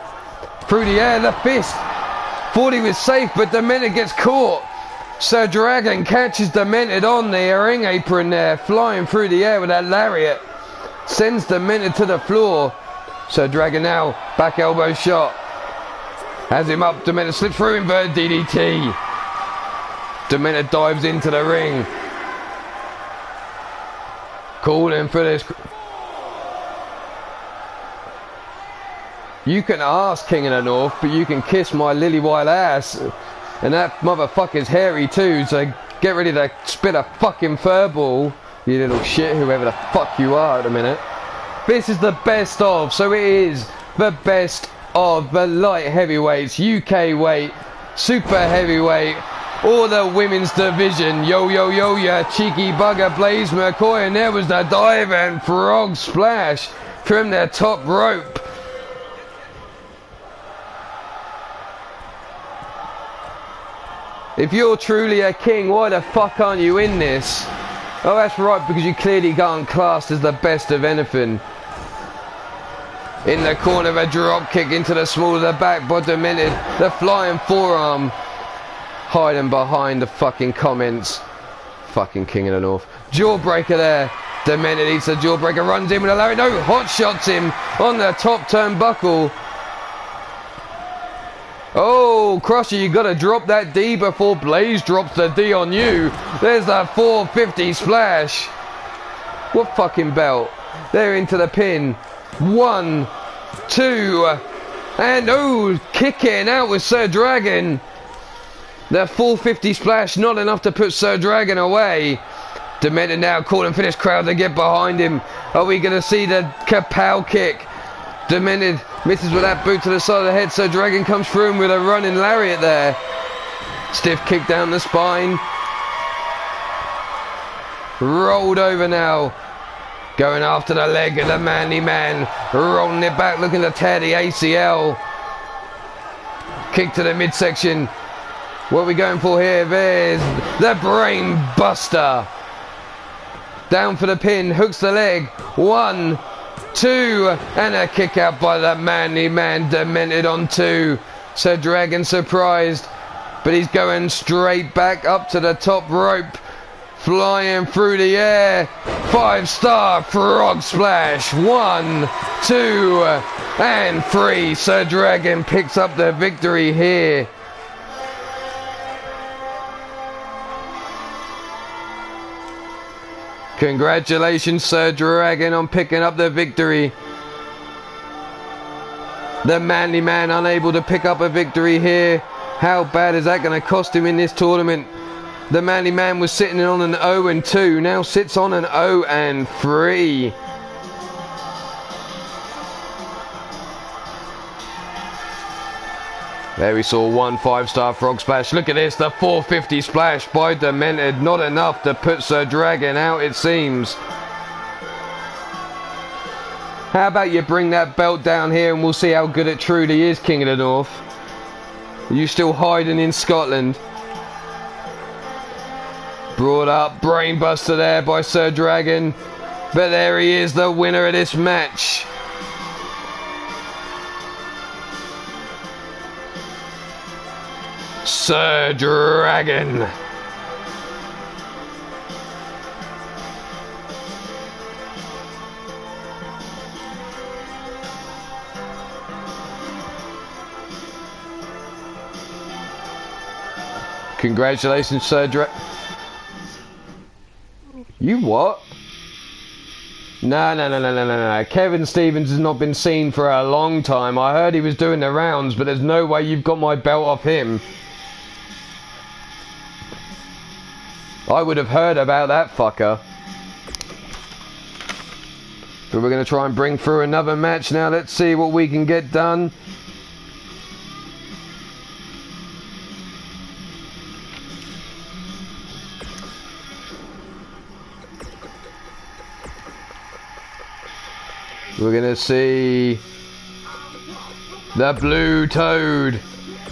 Through the air, the fist. Thought he was safe, but Demented gets caught. Sir Dragon catches Demented on the ring apron there, flying through the air with that lariat. Sends Demented to the floor. Sir Dragon now, back elbow shot. Has him up, Demented slips through, inverted DDT. Demented dives into the ring. Calling for this. You can ask King of the North, but you can kiss my lily white ass. And that motherfucker's hairy too, so get ready to spit a fucking furball, you little shit, whoever the fuck you are at the minute. This is the best of, so it is the best of the light heavyweights, UK weight, super heavyweight, or the women's division. Yo, yo, yo, ya cheeky bugger, Blaze McCoy, and there was the dive and frog splash from the top rope. If you're truly a king, why the fuck aren't you in this? Oh, that's right, because you clearly aren't classed as the best of anything. In the corner, a drop kick into the small of the back by Demented. The flying forearm. Hiding behind the fucking comments. Fucking King of the North. Jawbreaker there. Demented eats a jawbreaker, runs in with a lariat. No, hot shots him. on the top turnbuckle. Oh, Crusher, you got to drop that D before Blaze drops the D on you. There's that 450 splash. What fucking belt? They're into the pin. 1, 2, and oh, kicking out with Sir Dragon. The 450 splash, not enough to put Sir Dragon away. Demented now, call and finish, crowd to get behind him. Are we going to see the kapow kick? Demented misses with that boot to the side of the head. Sir Dragon comes through him with a running lariat there. Stiff kick down the spine. Rolled over now. Going after the leg of the manly man. Rolling it back, looking to tear the ACL. Kick to the midsection. What are we going for here? There's the brain buster. Down for the pin, hooks the leg. 1, 2, and a kick out by the manly man. Demented on 2. Sir Dragon surprised, but he's going straight back up to the top rope. Flying through the air. 5-star frog splash. 1, 2, and 3. Sir Dragon picks up the victory here. Congratulations, Sir Dragon, on picking up the victory. The manly man unable to pick up a victory here. How bad is that going to cost him in this tournament? The manly man was sitting on an 0-2, now sits on an 0-3. There we saw 1 5-star frog splash. Look at this, the 450 splash by Demented. Not enough to put Sir Dragon out, it seems. How about you bring that belt down here and we'll see how good it truly is, King of the North. Are you still hiding in Scotland? Brought up, brainbuster there by Sir Dragon. But there he is, the winner of this match. Sir Dragon. Congratulations, Sir Dragon. You what? No. Kevin Stevens has not been seen for a long time. I heard he was doing the rounds, but there's no way you've got my belt off him. I would have heard about that fucker. But we're going to try and bring through another match now. Let's see what we can get done. We're going to see the Blue Toad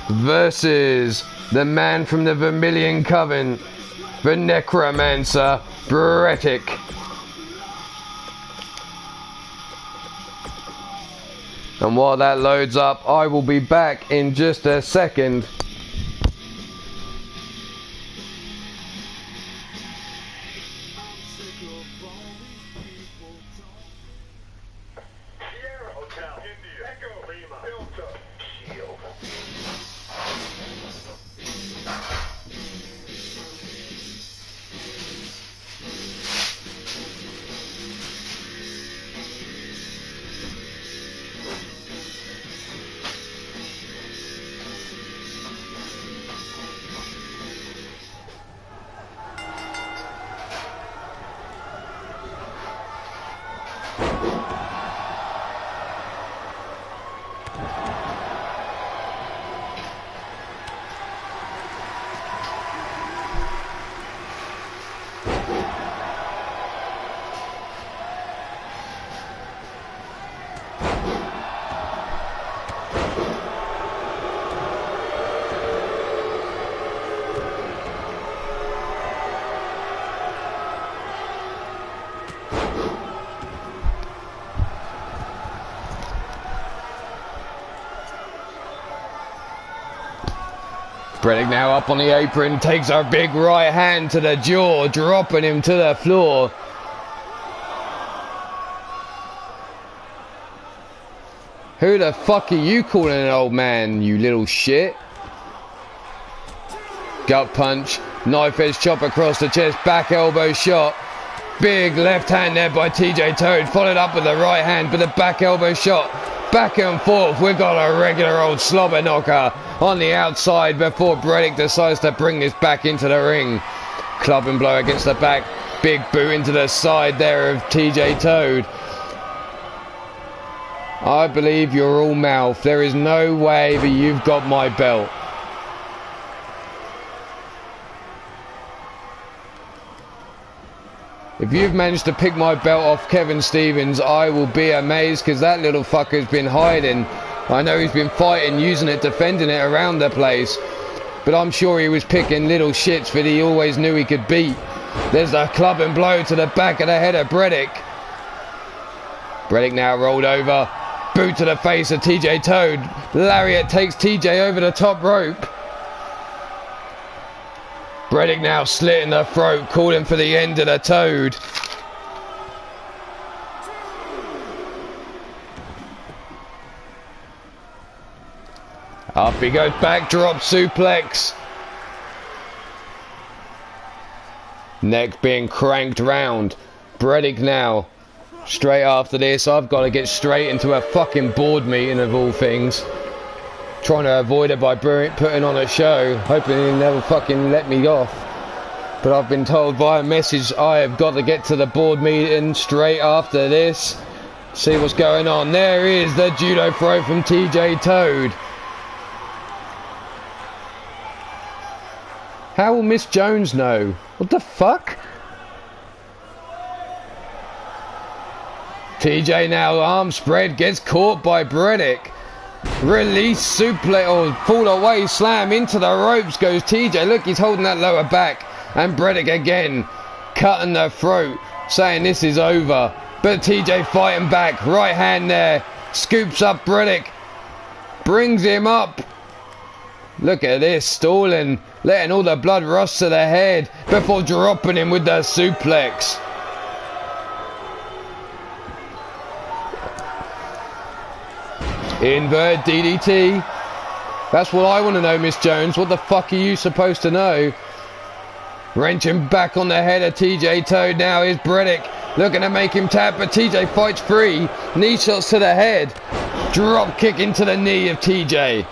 versus the man from the Vermilion Coven, the Necromancer, Bretic. And while that loads up, I will be back in just a second. Bretic now up on the apron, takes our big right hand to the jaw, dropping him to the floor. Who the fuck are you calling an old man, you little shit? Gut punch, knife edge chop across the chest, back elbow shot. Big left hand there by TJ Toad, followed up with the right hand, but the back elbow shot. Back and forth, we've got a regular old slobber knocker on the outside before Bredick decides to bring this back into the ring. Club and blow against the back, big boot into the side there of TJ Toad. I believe you're all mouth. There is no way that you've got my belt. If you've managed to pick my belt off Kevin Stevens, I will be amazed, because that little fucker's been hiding. I know he's been fighting, using it, defending it around the place. But I'm sure he was picking little shits that he always knew he could beat. There's a club and blow to the back of the head of Bredick. Bredick now rolled over. Boot to the face of TJ Toad. Lariat takes TJ over the top rope. Bredick now slitting the throat, calling for the end of the Toad. Up he goes, backdrop suplex. Neck being cranked round. Bredick now. Straight after this, I've got to get straight into a fucking board meeting of all things. Trying to avoid it by putting on a show, hoping he'll never fucking let me off. But I've been told via message I have got to get to the board meeting straight after this. See what's going on. There is the judo throw from TJ Toad. How will Miss Jones know? What the fuck? TJ now arm spread, gets caught by Bredick. Release suplex or fall away slam into the ropes goes TJ. Look, he's holding that lower back. And Bredick again cutting the throat, saying this is over. But TJ fighting back. Right hand there. Scoops up Bredick. Brings him up. Look at this, stalling. Letting all the blood rush to the head before dropping him with the suplex. Invert DDT. That's what I want to know, Miss Jones. What the fuck are you supposed to know? Wrenching back on the head of TJ Toad now is Bredick. Looking to make him tap, but TJ fights free. Knee shots to the head. Drop kick into the knee of TJ.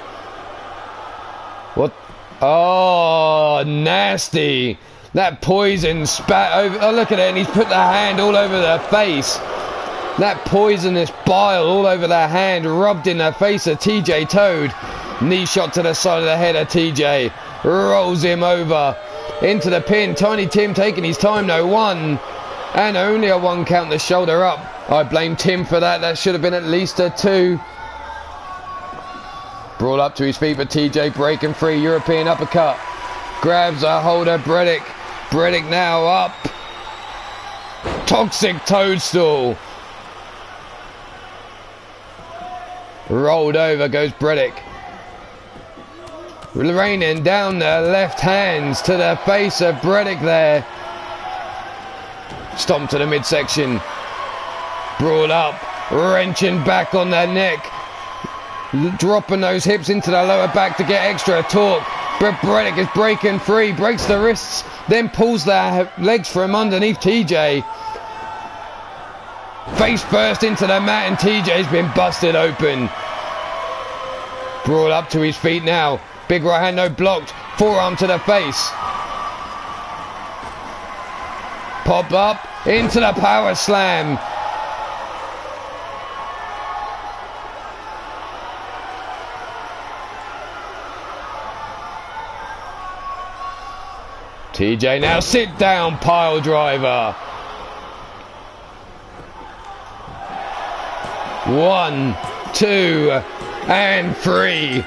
What? Oh, nasty. That poison spat over. Oh, look at it. And he's put the hand all over the face. That poisonous bile all over the hand, rubbed in the face of TJ Toad. Knee shot to the side of the head of TJ. Rolls him over into the pin. Tiny Tim taking his time, no one. And only a one count, the shoulder up. I blame Tim for that. That should have been at least a two. Brawl up to his feet, but TJ breaking free. European uppercut. Grabs a hold of Bredick. Bredick now up. Toxic toadstool. Rolled over goes Bredick. Raining down the left hands to the face of Bredick there. Stomp to the midsection. Brawl up. Wrenching back on the neck. Dropping those hips into the lower back to get extra torque. But Bredick is breaking free. Breaks the wrists. Then pulls the legs from underneath TJ. Face first into the mat and TJ's been busted open. Brought up to his feet now. Big right hand, no blocked. Forearm to the face. Pop up into the power slam. TJ now sit down pile driver. 1, 2, and 3.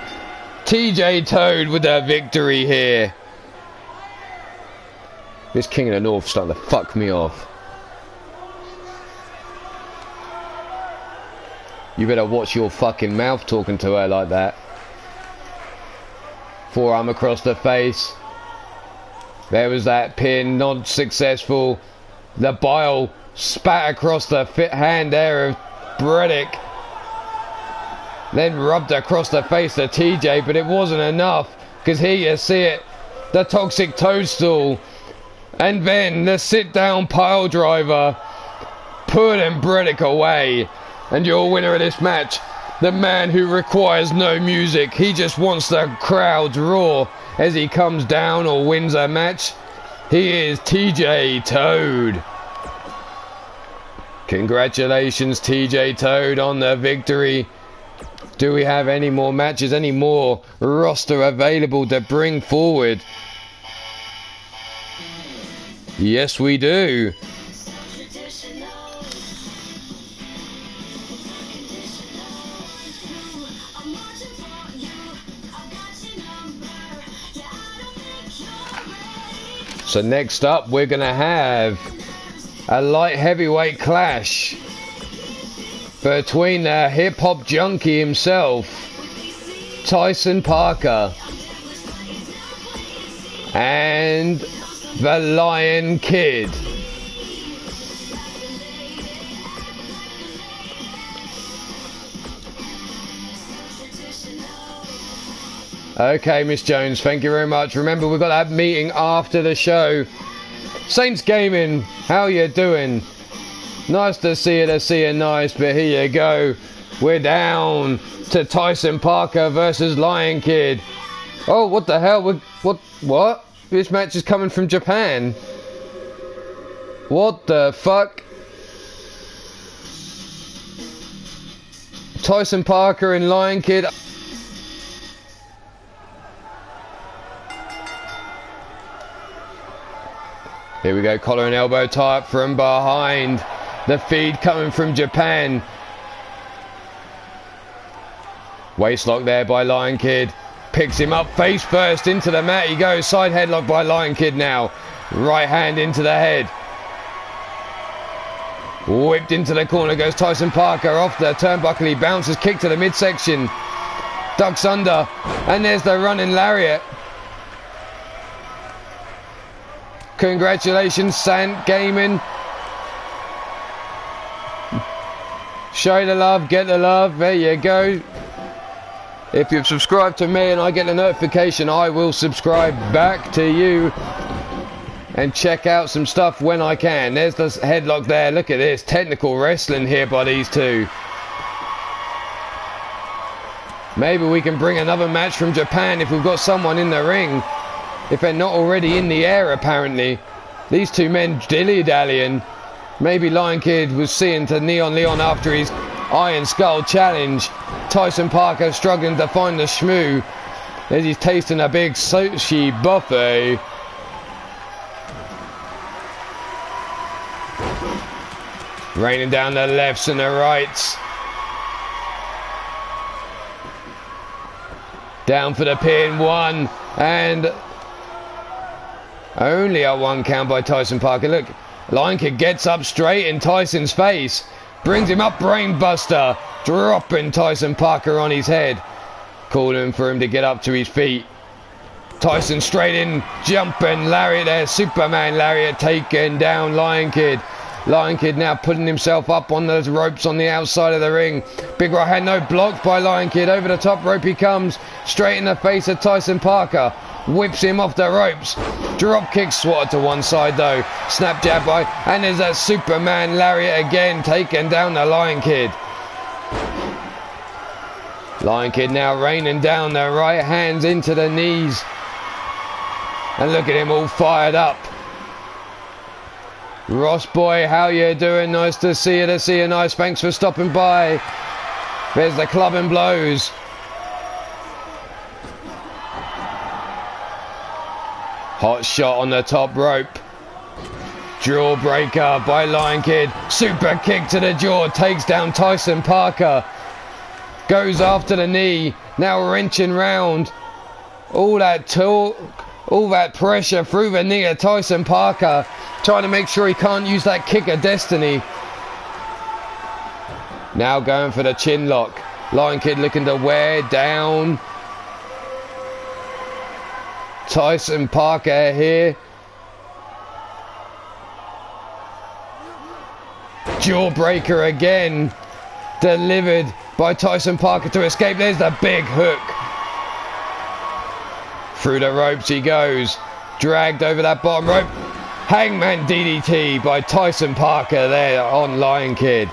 TJ Toad with a victory here. This King of the North starting to fuck me off. You better watch your fucking mouth talking to her like that. Forearm across the face. There was that pin, not successful. The bile spat across the hand there of Bredick. Then rubbed across the face to TJ, but it wasn't enough, because here you see it, the toxic toadstool, and then the sit down pile driver, putting Breddick away. And your winner of this match, the man who requires no music, he just wants the crowd's roar as he comes down or wins a match, he is TJ Toad. Congratulations TJ Toad on the victory. Do we have any more matches, any more roster available to bring forward? Yes, we do. So next up, we're going to have a light heavyweight clash between the hip-hop junkie himself, Tyson Parker, and the Lion Kid. Okay, Miss Jones, thank you very much. Remember, we've got that meeting after the show. Saints Gaming, how you doing? Nice to see you nice, but here you go. We're down to Tyson Parker versus Lion Kid. Oh, what the hell? What? This match is coming from Japan. What the fuck? Tyson Parker and Lion Kid. Here we go, collar and elbow tie up from behind. The feed coming from Japan. Waistlock there by Lion Kid. Picks him up face first into the mat. He goes, side headlock by Lion Kid now. Right hand into the head. Whipped into the corner goes Tyson Parker off the turnbuckle. He bounces, kick to the midsection. Ducks under. And there's the running lariat. Congratulations, Sant Gaming. Show the love, get the love. There you go. If you've subscribed to me and I get a notification, I will subscribe back to you and check out some stuff when I can. There's the headlock there. Look at this. Technical wrestling here by these two. Maybe we can bring another match from Japan if we've got someone in the ring. If they're not already in the air, apparently. These two men dilly-dallying. Maybe Lion Kid was seeing to Neon Leon after his Iron Skull challenge. Tyson Parker struggling to find the schmoo as he's tasting a big sushi buffet. Raining down the lefts and the rights. Down for the pin, one, and only a one count by Tyson Parker. Look, Lion Kid gets up straight in Tyson's face. Brings him up, brainbuster. Dropping Tyson Parker on his head. Calling for him to get up to his feet. Tyson straight in, jumping lariat there. Superman lariat taking down Lion Kid. Lion Kid now putting himself up on those ropes on the outside of the ring. Big right hand, no, blocked by Lion Kid. Over the top rope he comes. Straight in the face of Tyson Parker. Whips him off the ropes. Drop kick swatted to one side though. Snap jab by, and there's that Superman lariat again, taking down the Lion Kid. Lion Kid now raining down the right hands into the knees. And look at him all fired up. Ross boy, how you doing? Nice to see you nice. Thanks for stopping by. There's the club and blows. Hot shot on the top rope. Jawbreaker by Lion Kid. Super kick to the jaw. Takes down Tyson Parker. Goes after the knee. Now wrenching round. All that talk, all that pressure through the knee of Tyson Parker. Trying to make sure he can't use that kick of destiny. Now going for the chin lock. Lion Kid looking to wear down Tyson Parker here. Jawbreaker again. Delivered by Tyson Parker to escape. There's the big hook. Through the ropes he goes. Dragged over that bottom rope. Hangman DDT by Tyson Parker there on Lion Kid.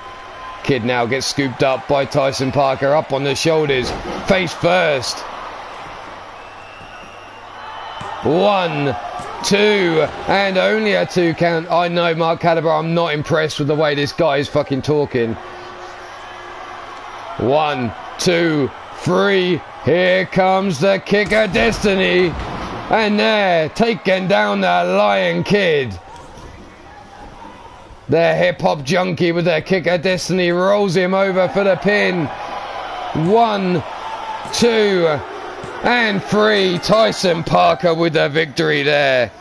Kid now gets scooped up by Tyson Parker, up on the shoulders. Face first. 1, 2, and only a 2 count. I know, Mark Caliber, I'm not impressed with the way this guy is fucking talking. 1, 2, 3. Here comes the kick of destiny. And there, taking down the Lion Kid. The hip-hop junkie with their kick of destiny rolls him over for the pin. 1, 2, and 3. Tyson Parker with the victory there.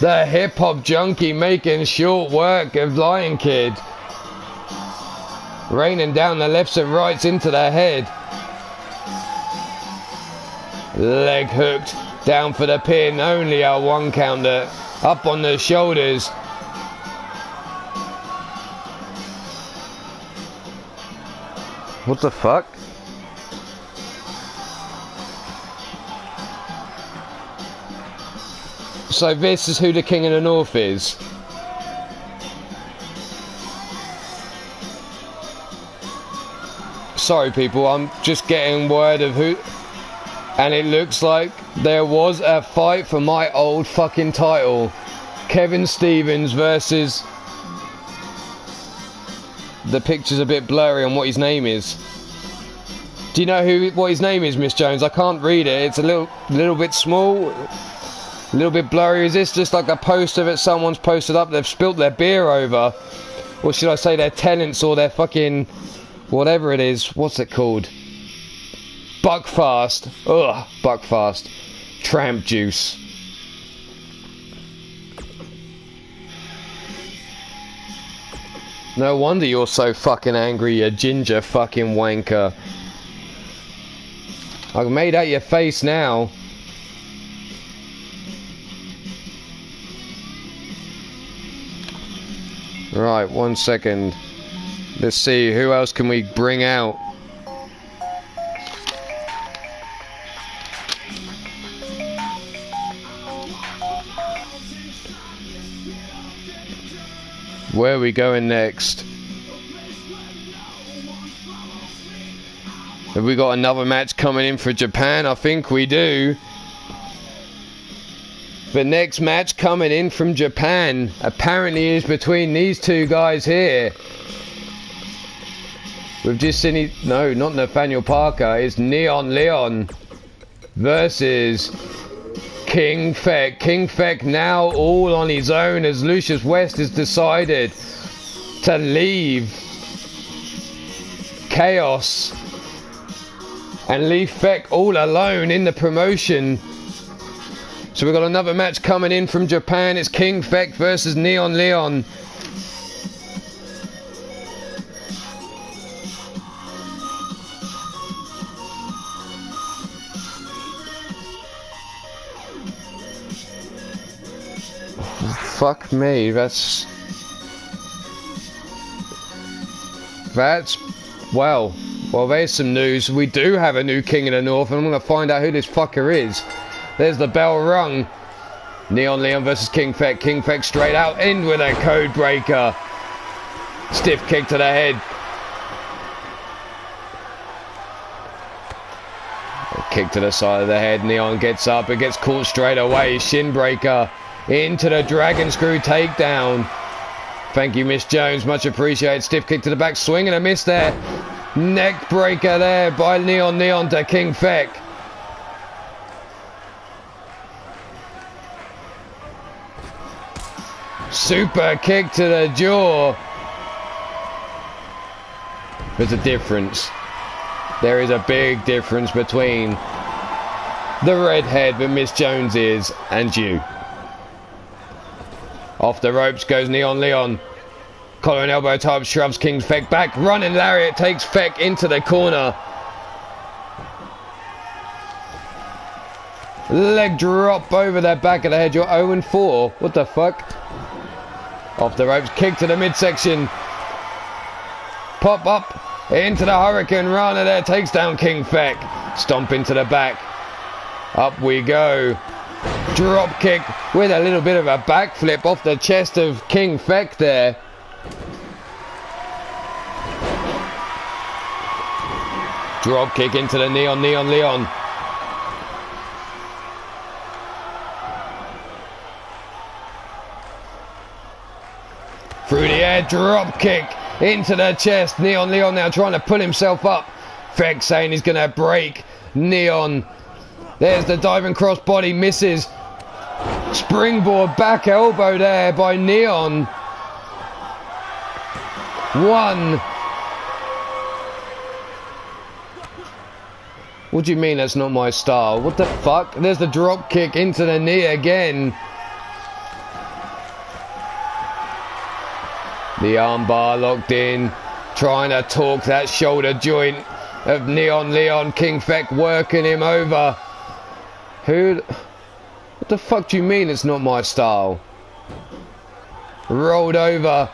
The hip-hop junkie making short work of Lion Kid. Raining down the lefts and rights into the head. Leg hooked, down for the pin, only a 1 counter. Up on the shoulders. What the fuck? So this is who the King of the North is. Sorry people, I'm just getting word of who. And it looks like there was a fight for my old fucking title. Kevin Stevens versus... The picture's a bit blurry on what his name is. Do you know what his name is, Miss Jones? I can't read it. It's a little bit small. A little bit blurry. Is this just like a poster that someone's posted up? They've spilt their beer over. Or should I say their tenants or their fucking... Whatever it is. What's it called? Buckfast. Ugh, Buckfast. Tramp juice. No wonder you're so fucking angry, you ginger fucking wanker. I've made out your face now. Right, 1 second. Let's see, who else can we bring out? Where are we going next? Have we got another match coming in for Japan? I think we do. The next match coming in from Japan apparently is between these two guys here. We've just seen no, not Nathaniel Parker. It's Neon Leon versus King Feck. King Feck now all on his own as Lucius West has decided to leave Chaos and leave Feck all alone in the promotion. So we've got another match coming in from Japan. It's King Feck versus Neon Leon. Fuck me, that's well, there's some news. We do have a new King of the North, and I'm gonna find out who this fucker is. There's the bell rung. Neon Leon versus King Feck. King Feck straight out in with a code breaker. Stiff kick to the head. A kick to the side of the head. Neon gets up. It gets caught straight away. Shin breaker. Into the dragon screw takedown. Thank you, Miss Jones. Much appreciated. Stiff kick to the back. Swing and a miss there. Neck breaker there by Neon Leon to King Feck. Super kick to the jaw. There's a difference. There is a big difference between the redhead that Miss Jones is and you. Off the ropes goes Neon Leon. Collar and elbow type shoves King Feck back. Running lariat takes Feck into the corner. Leg drop over the back of the head. You're 0-4. What the fuck? Off the ropes. Kick to the midsection. Pop up into the Hurricane Rana there. Takes down King Feck. Stomp into the back. Up we go. Drop kick with a little bit of a backflip off the chest of King Feck there. Drop kick into the knee on Leon. Through the air, drop kick into the chest. Leon now trying to pull himself up. Feck saying he's going to break. Neon. There's the diving crossbody, misses. Springboard back elbow there by Neon. 1. What do you mean that's not my style? What the fuck? There's the drop kick into the knee again. The armbar locked in. Trying to torque that shoulder joint of Neon Leon. King Feck working him over. What the fuck do you mean it's not my style? Rolled over.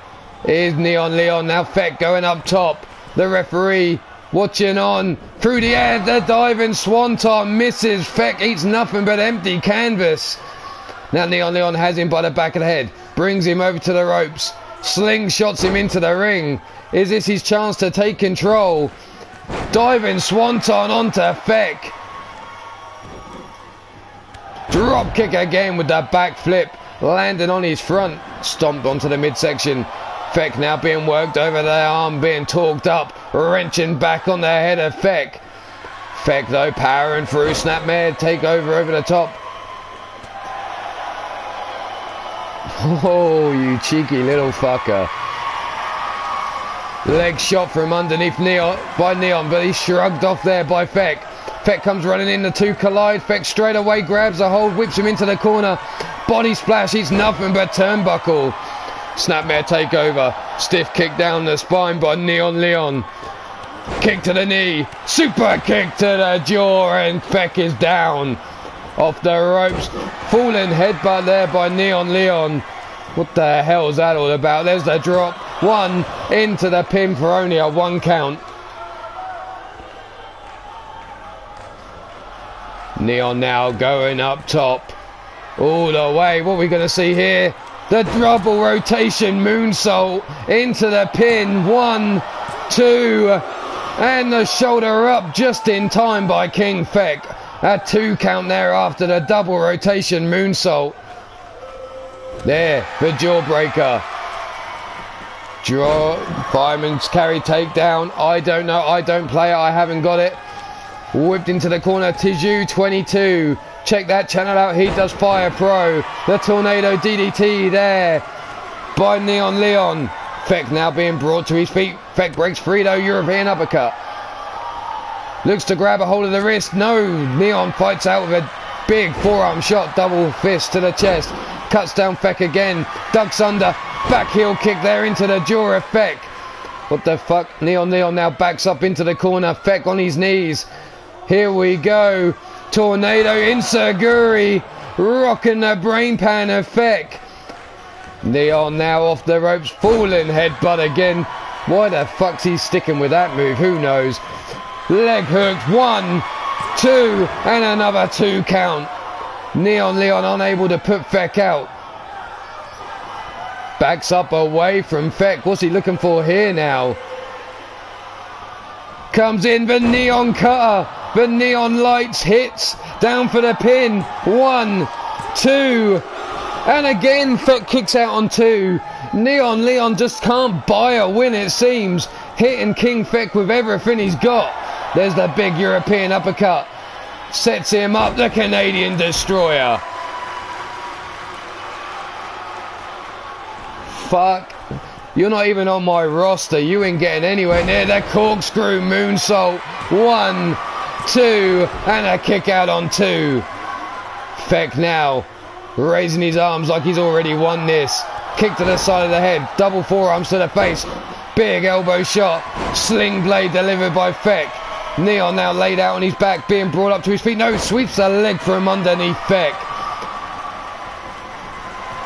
Here's Neon Leon. Now Feck going up top. The referee watching on. Through the air, the diving swanton misses. Feck eats nothing but empty canvas. Now Neon Leon has him by the back of the head. Brings him over to the ropes. Slingshots him into the ring. Is this his chance to take control? Diving swanton onto Feck. Drop kick again with the back flip. Landing on his front. Stomped onto the midsection. Feck now being worked over the arm, being torqued up. Wrenching back on the head of Feck. Feck though powering through. Snapmare take over the top. Oh, you cheeky little fucker. Leg shot from underneath Neon, but he's shrugged off there by Feck. Feck comes running in, the two collide. Feck straight away grabs a hold, whips him into the corner. Body splash, it's nothing but turnbuckle. Snapmare takeover. Stiff kick down the spine by Neon Leon. Kick to the knee. Super kick to the jaw, and Feck is down. Off the ropes. Falling headbutt there by Neon Leon. What the hell is that all about? There's the drop. 1 into the pin for only a 1 count. Neon now going up top. All the way. What are we going to see here? The double rotation moonsault into the pin. 1, 2, and the shoulder up just in time by King Feck. A 2 count there after the double rotation moonsault. There, the jawbreaker. Fireman's carry takedown. I don't know. I don't play it. I haven't got it. Whipped into the corner. Tiju 22. Check that channel out. He does fire pro. The tornado DDT there by Neon Leon. Feck now being brought to his feet. Feck breaks free though. European uppercut. Looks to grab a hold of the wrist. No. Neon fights out with a big forearm shot. Double fist to the chest. Cuts down Feck again. Ducks under. Back heel kick there into the jaw of Feck. What the fuck? Neon now backs up into the corner. Feck on his knees. Here we go. Tornado Insaguri. Rocking the brain pan of Feck. Neon now off the ropes. Falling headbutt again. Why the fuck's he sticking with that move? Who knows? Leg hooked. 1, 2, and another 2 count. Neon Leon unable to put Feck out. Backs up away from Feck. What's he looking for here now? Comes in the Neon cutter. The Neon lights hits. Down for the pin. 1, 2. And again Feck kicks out on 2. Neon Leon just can't buy a win, it seems. Hitting King Feck with everything he's got. There's the big European uppercut. Sets him up, the Canadian Destroyer. Fuck. You're not even on my roster. You ain't getting anywhere near the corkscrew moonsault. 1, 2, and a kick out on 2. Feck now raising his arms like he's already won this. Kick to the side of the head. Double forearms to the face. Big elbow shot. Sling blade delivered by Feck. Neon now laid out on his back, being brought up to his feet. No, sweeps the leg from underneath Feck.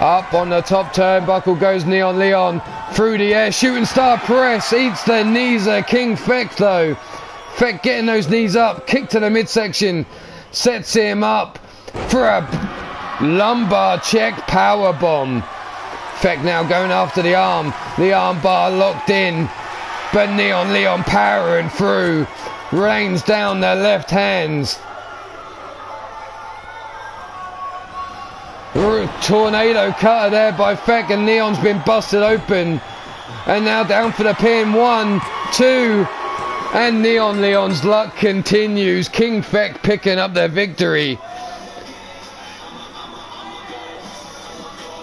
Up on the top turnbuckle goes Neon Leon. Through the air, shooting star press, eats the knees of King Feck though. Feck getting those knees up, kick to the midsection, sets him up for a lumbar check power bomb. Feck now going after the arm bar locked in, but Neon Leon powering through, rains down the left hands. Tornado cutter there by Feck, and Neon's been busted open. And now down for the pin. 1, 2, and Neon Leon's luck continues. King Feck picking up their victory.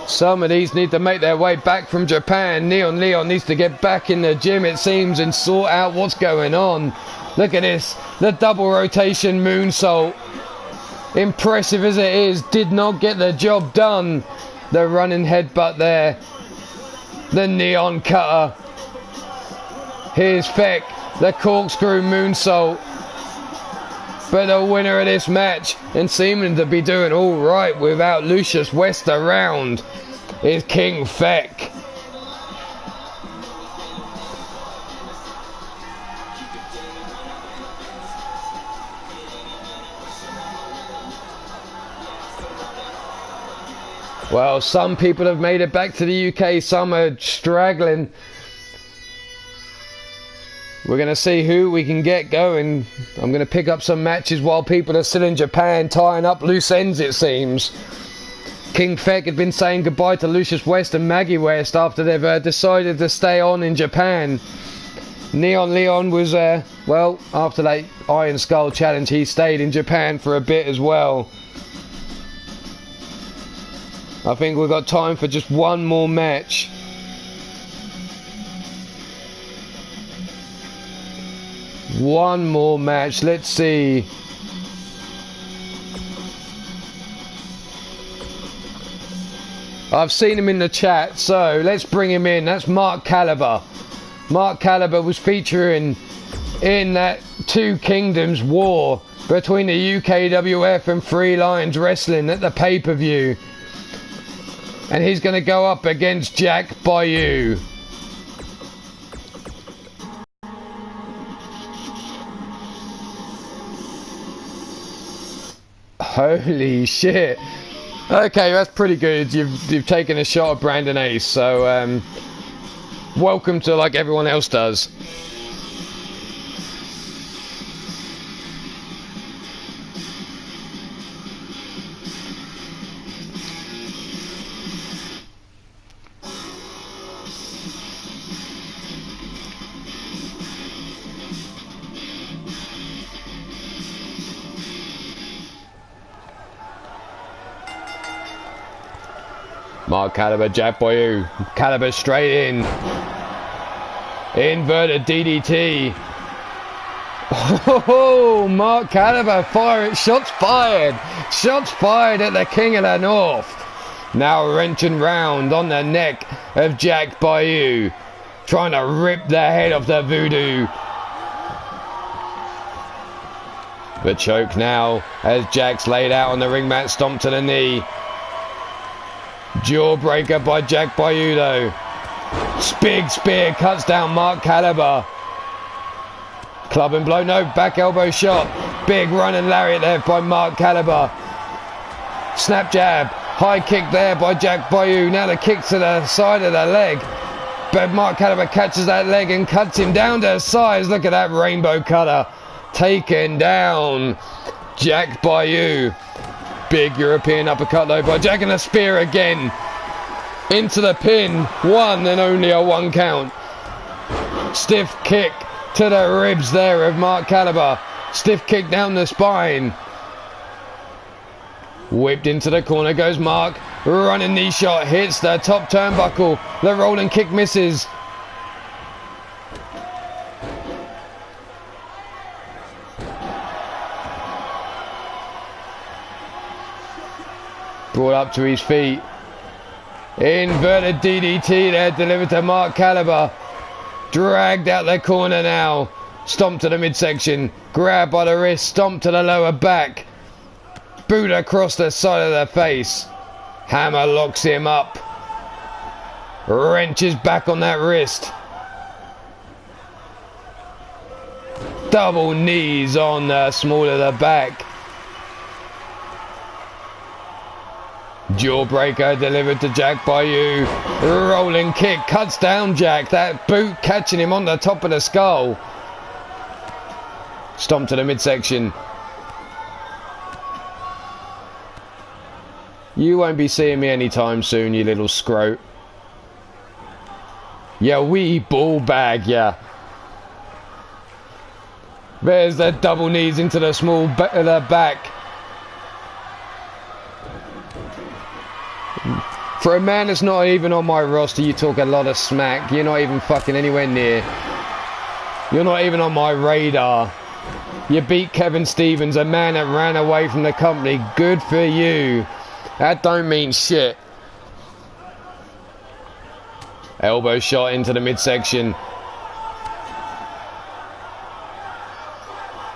Some of these need to make their way back from Japan. Neon Leon needs to get back in the gym, it seems, and sort out what's going on. Look at this, the double rotation moonsault. Impressive as it is, did not get the job done. The running headbutt there. The Neon cutter. Here's Feck, the corkscrew moonsault. But the winner of this match, and seeming to be doing all right without Lucius West around, is King Feck. Well, some people have made it back to the UK, some are straggling. We're going to see who we can get going. I'm going to pick up some matches while people are still in Japan, tying up loose ends, it seems. King Feck had been saying goodbye to Lucius West and Maggie West after they've decided to stay on in Japan. Neon Leon was, well, after that Iron Skull challenge, he stayed in Japan for a bit as well. I think we've got time for just one more match. One more match, let's see. I've seen him in the chat, so let's bring him in. That's Mark Caliber. Mark Caliber was featuring in that Two Kingdoms war between the UKWF and Three Lions Wrestling at the pay-per-view. And he's going to go up against Jack Bayou. Holy shit. Okay, that's pretty good. You've taken a shot at Brandon Ace, so welcome to like everyone else does. Mark Caliber, Jack Bayou. Caliber straight in. Inverted DDT. Oh, Mark Caliber firing. Shots fired. Shots fired at the King of the North. Now wrenching round on the neck of Jack Bayou. Trying to rip the head off the Voodoo. The choke now as Jack's laid out on the ring mat, stomped to the knee. Jawbreaker by Jack Bayou though. Big spear cuts down Mark Caliber. Club and blow, no, back elbow shot. Big running lariat there by Mark Caliber. Snap jab, high kick there by Jack Bayou. Now the kick to the side of the leg. But Mark Caliber catches that leg and cuts him down to size. Look at that rainbow cutter. Taken down Jack Bayou. Big European uppercut though by Jack, and a spear again. Into the pin. One and only a 1 count. Stiff kick to the ribs there of Mark Caliber. Stiff kick down the spine. Whipped into the corner goes Mark. Running knee shot. Hits the top turnbuckle. The rolling kick misses. Brought up to his feet. Inverted DDT there delivered to Mark Caliber. Dragged out the corner now. Stomp to the midsection. Grab by the wrist. Stomp to the lower back. Boot across the side of the face. Hammer locks him up. Wrenches back on that wrist. Double knees on the small of the back. Jawbreaker delivered to Jack Bayou. Rolling kick cuts down Jack. That boot catching him on the top of the skull. Stomp to the midsection. You won't be seeing me anytime soon, you little scrote. Yeah, wee ball bag, yeah. There's the double knees into the small the back. For a man that's not even on my roster, you talk a lot of smack. You're not even fucking anywhere near. You're not even on my radar. You beat Kevin Stevens, a man that ran away from the company. Good for you. That don't mean shit. Elbow shot into the midsection.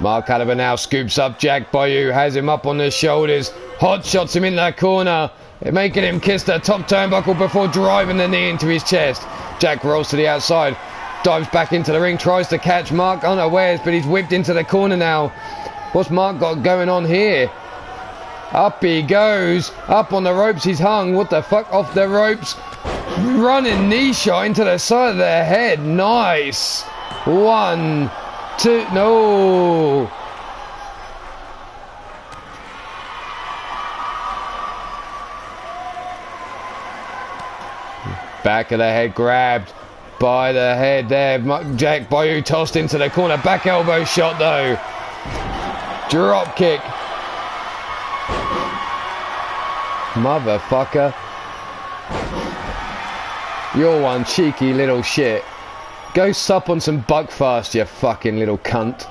Mark Caliber now scoops up Jack Bayou, has him up on the shoulders, hot shots him in that corner, making him kiss the top turnbuckle before driving the knee into his chest. Jack rolls to the outside, dives back into the ring, tries to catch Mark unawares, but he's whipped into the corner now. What's Mark got going on here? Up he goes, up on the ropes he's hung. What the fuck, off the ropes? Running knee shot into the side of the head. Nice. 1, 2, no. Back of the head grabbed by the head there. Jack Bayou tossed into the corner. Back elbow shot though. Drop kick. Motherfucker. You're one cheeky little shit. Go sup on some Buckfast, you fucking little cunt.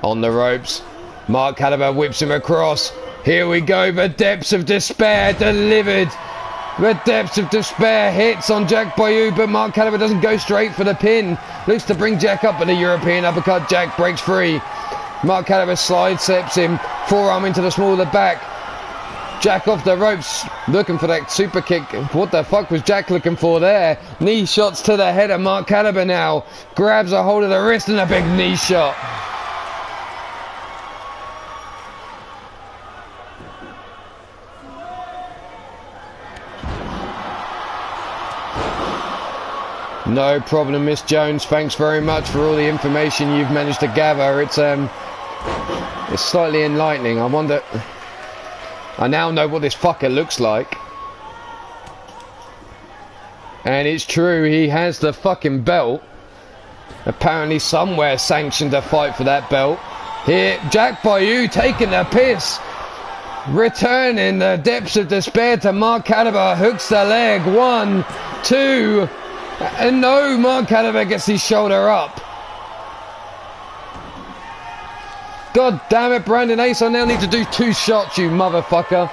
On the ropes. Mark Caliber whips him across. Here we go. The depths of despair delivered. The depths of despair hits on Jack Bayou, but Mark Caliber doesn't go straight for the pin. Looks to bring Jack up with a European uppercut. Jack breaks free. Mark Caliber slide steps him. Forearm into the small of the back. Jack off the ropes, looking for that super kick. What the fuck was Jack looking for there? Knee shots to the head of Mark Caliber now. Grabs a hold of the wrist and a big knee shot. No problem, Miss Jones. Thanks very much for all the information you've managed to gather. It's slightly enlightening. I wonder... I now know what this fucker looks like. And it's true, he has the fucking belt. Apparently somewhere sanctioned a fight for that belt. Here, Jack Bayou taking the piss. Returning the depths of despair to Mark Caliber. Hooks the leg. 1, 2... And no, Mark Caliber gets his shoulder up. God damn it, Brandon Ace, I now need to do 2 shots, you motherfucker.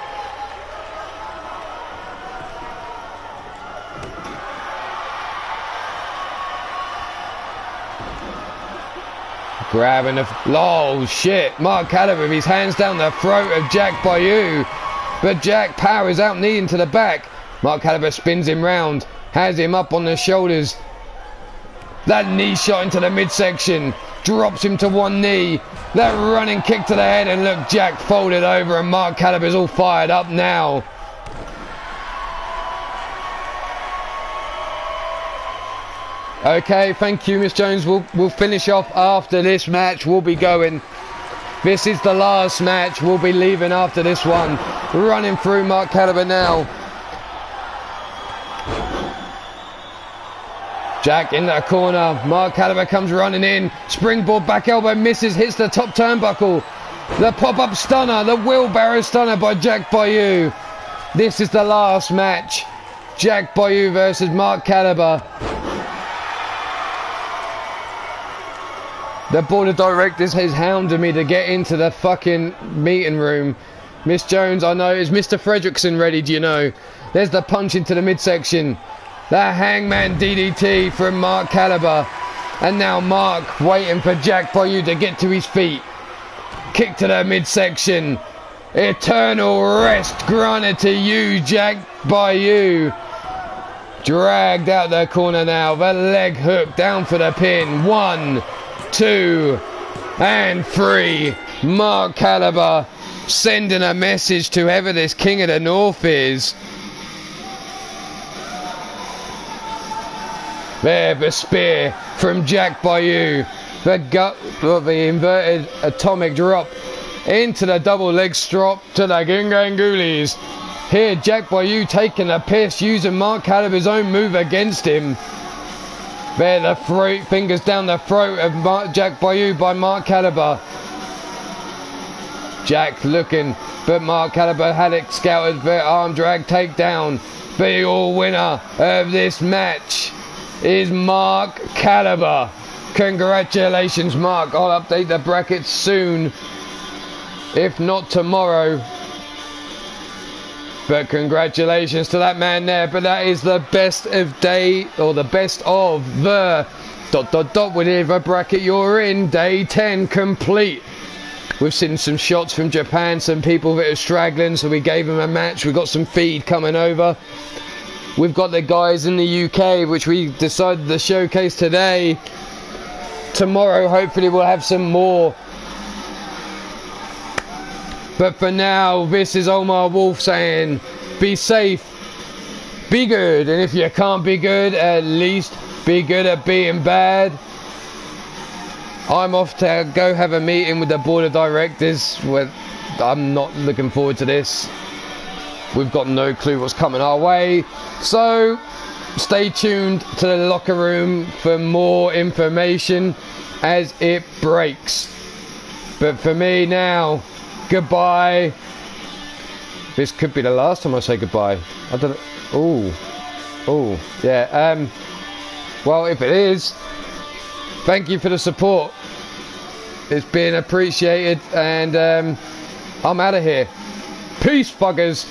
Grabbing the... Oh, shit. Mark Caliber with his hands down the throat of Jack Bayou. But Jack powers out, knee into the back. Mark Caliber spins him round. Has him up on the shoulders. That knee shot into the midsection. Drops him to one knee. That running kick to the head. And look, Jack folded over and Mark Caliber's all fired up now. Okay, thank you, Miss Jones. We'll finish off after this match. We'll be going. This is the last match. We'll be leaving after this one. Running through Mark Caliber now. Jack in the corner. Mark Caliber comes running in. Springboard back elbow misses. Hits the top turnbuckle. The pop-up stunner. The wheelbarrow stunner by Jack Bayou. This is the last match. Jack Bayou versus Mark Caliber. The board of directors has hounded me to get into the fucking meeting room. Miss Jones, I know. Is Mr. Fredrickson ready? Do you know? There's the punch into the midsection. The hangman DDT from Mark Caliber. And now Mark waiting for Jack Bayou to get to his feet. Kick to the midsection. Eternal rest granted to you, Jack Bayou. Dragged out the corner now. The leg hook down for the pin. 1, 2, and 3. Mark Caliber sending a message to whoever this King of the North is. There, the spear from Jack Bayou. The inverted atomic drop into the double leg strop to the Gingangulis. Here, Jack Bayou taking a piss, using Mark Caliber's own move against him. There, the throat, fingers down the throat of Jack Bayou by Mark Caliber. Jack looking, but Mark Caliber had it scouted for arm drag takedown. The all-winner of this match is Mark Caliber. Congratulations, Mark. I'll update the brackets soon, if not tomorrow. But congratulations to that man there. But that is the best of day, or the best of the ... whatever bracket you're in. Day 10 complete. We've seen some shots from Japan, some people that are straggling, so we gave them a match. We've got some feed coming over. We've got the guys in the UK, which we decided to showcase today. Tomorrow, hopefully, we'll have some more. But for now, this is Ulmarwolf saying, be safe, be good, and if you can't be good, at least be good at being bad. I'm off to go have a meeting with the board of directors. I'm not looking forward to this. We've got no clue what's coming our way. So, stay tuned to the locker room for more information as it breaks. But for me now, goodbye. This could be the last time I say goodbye. I don't know. Oh, yeah. Well, if it is, thank you for the support. It's been appreciated, and I'm out of here. Peace, fuckers.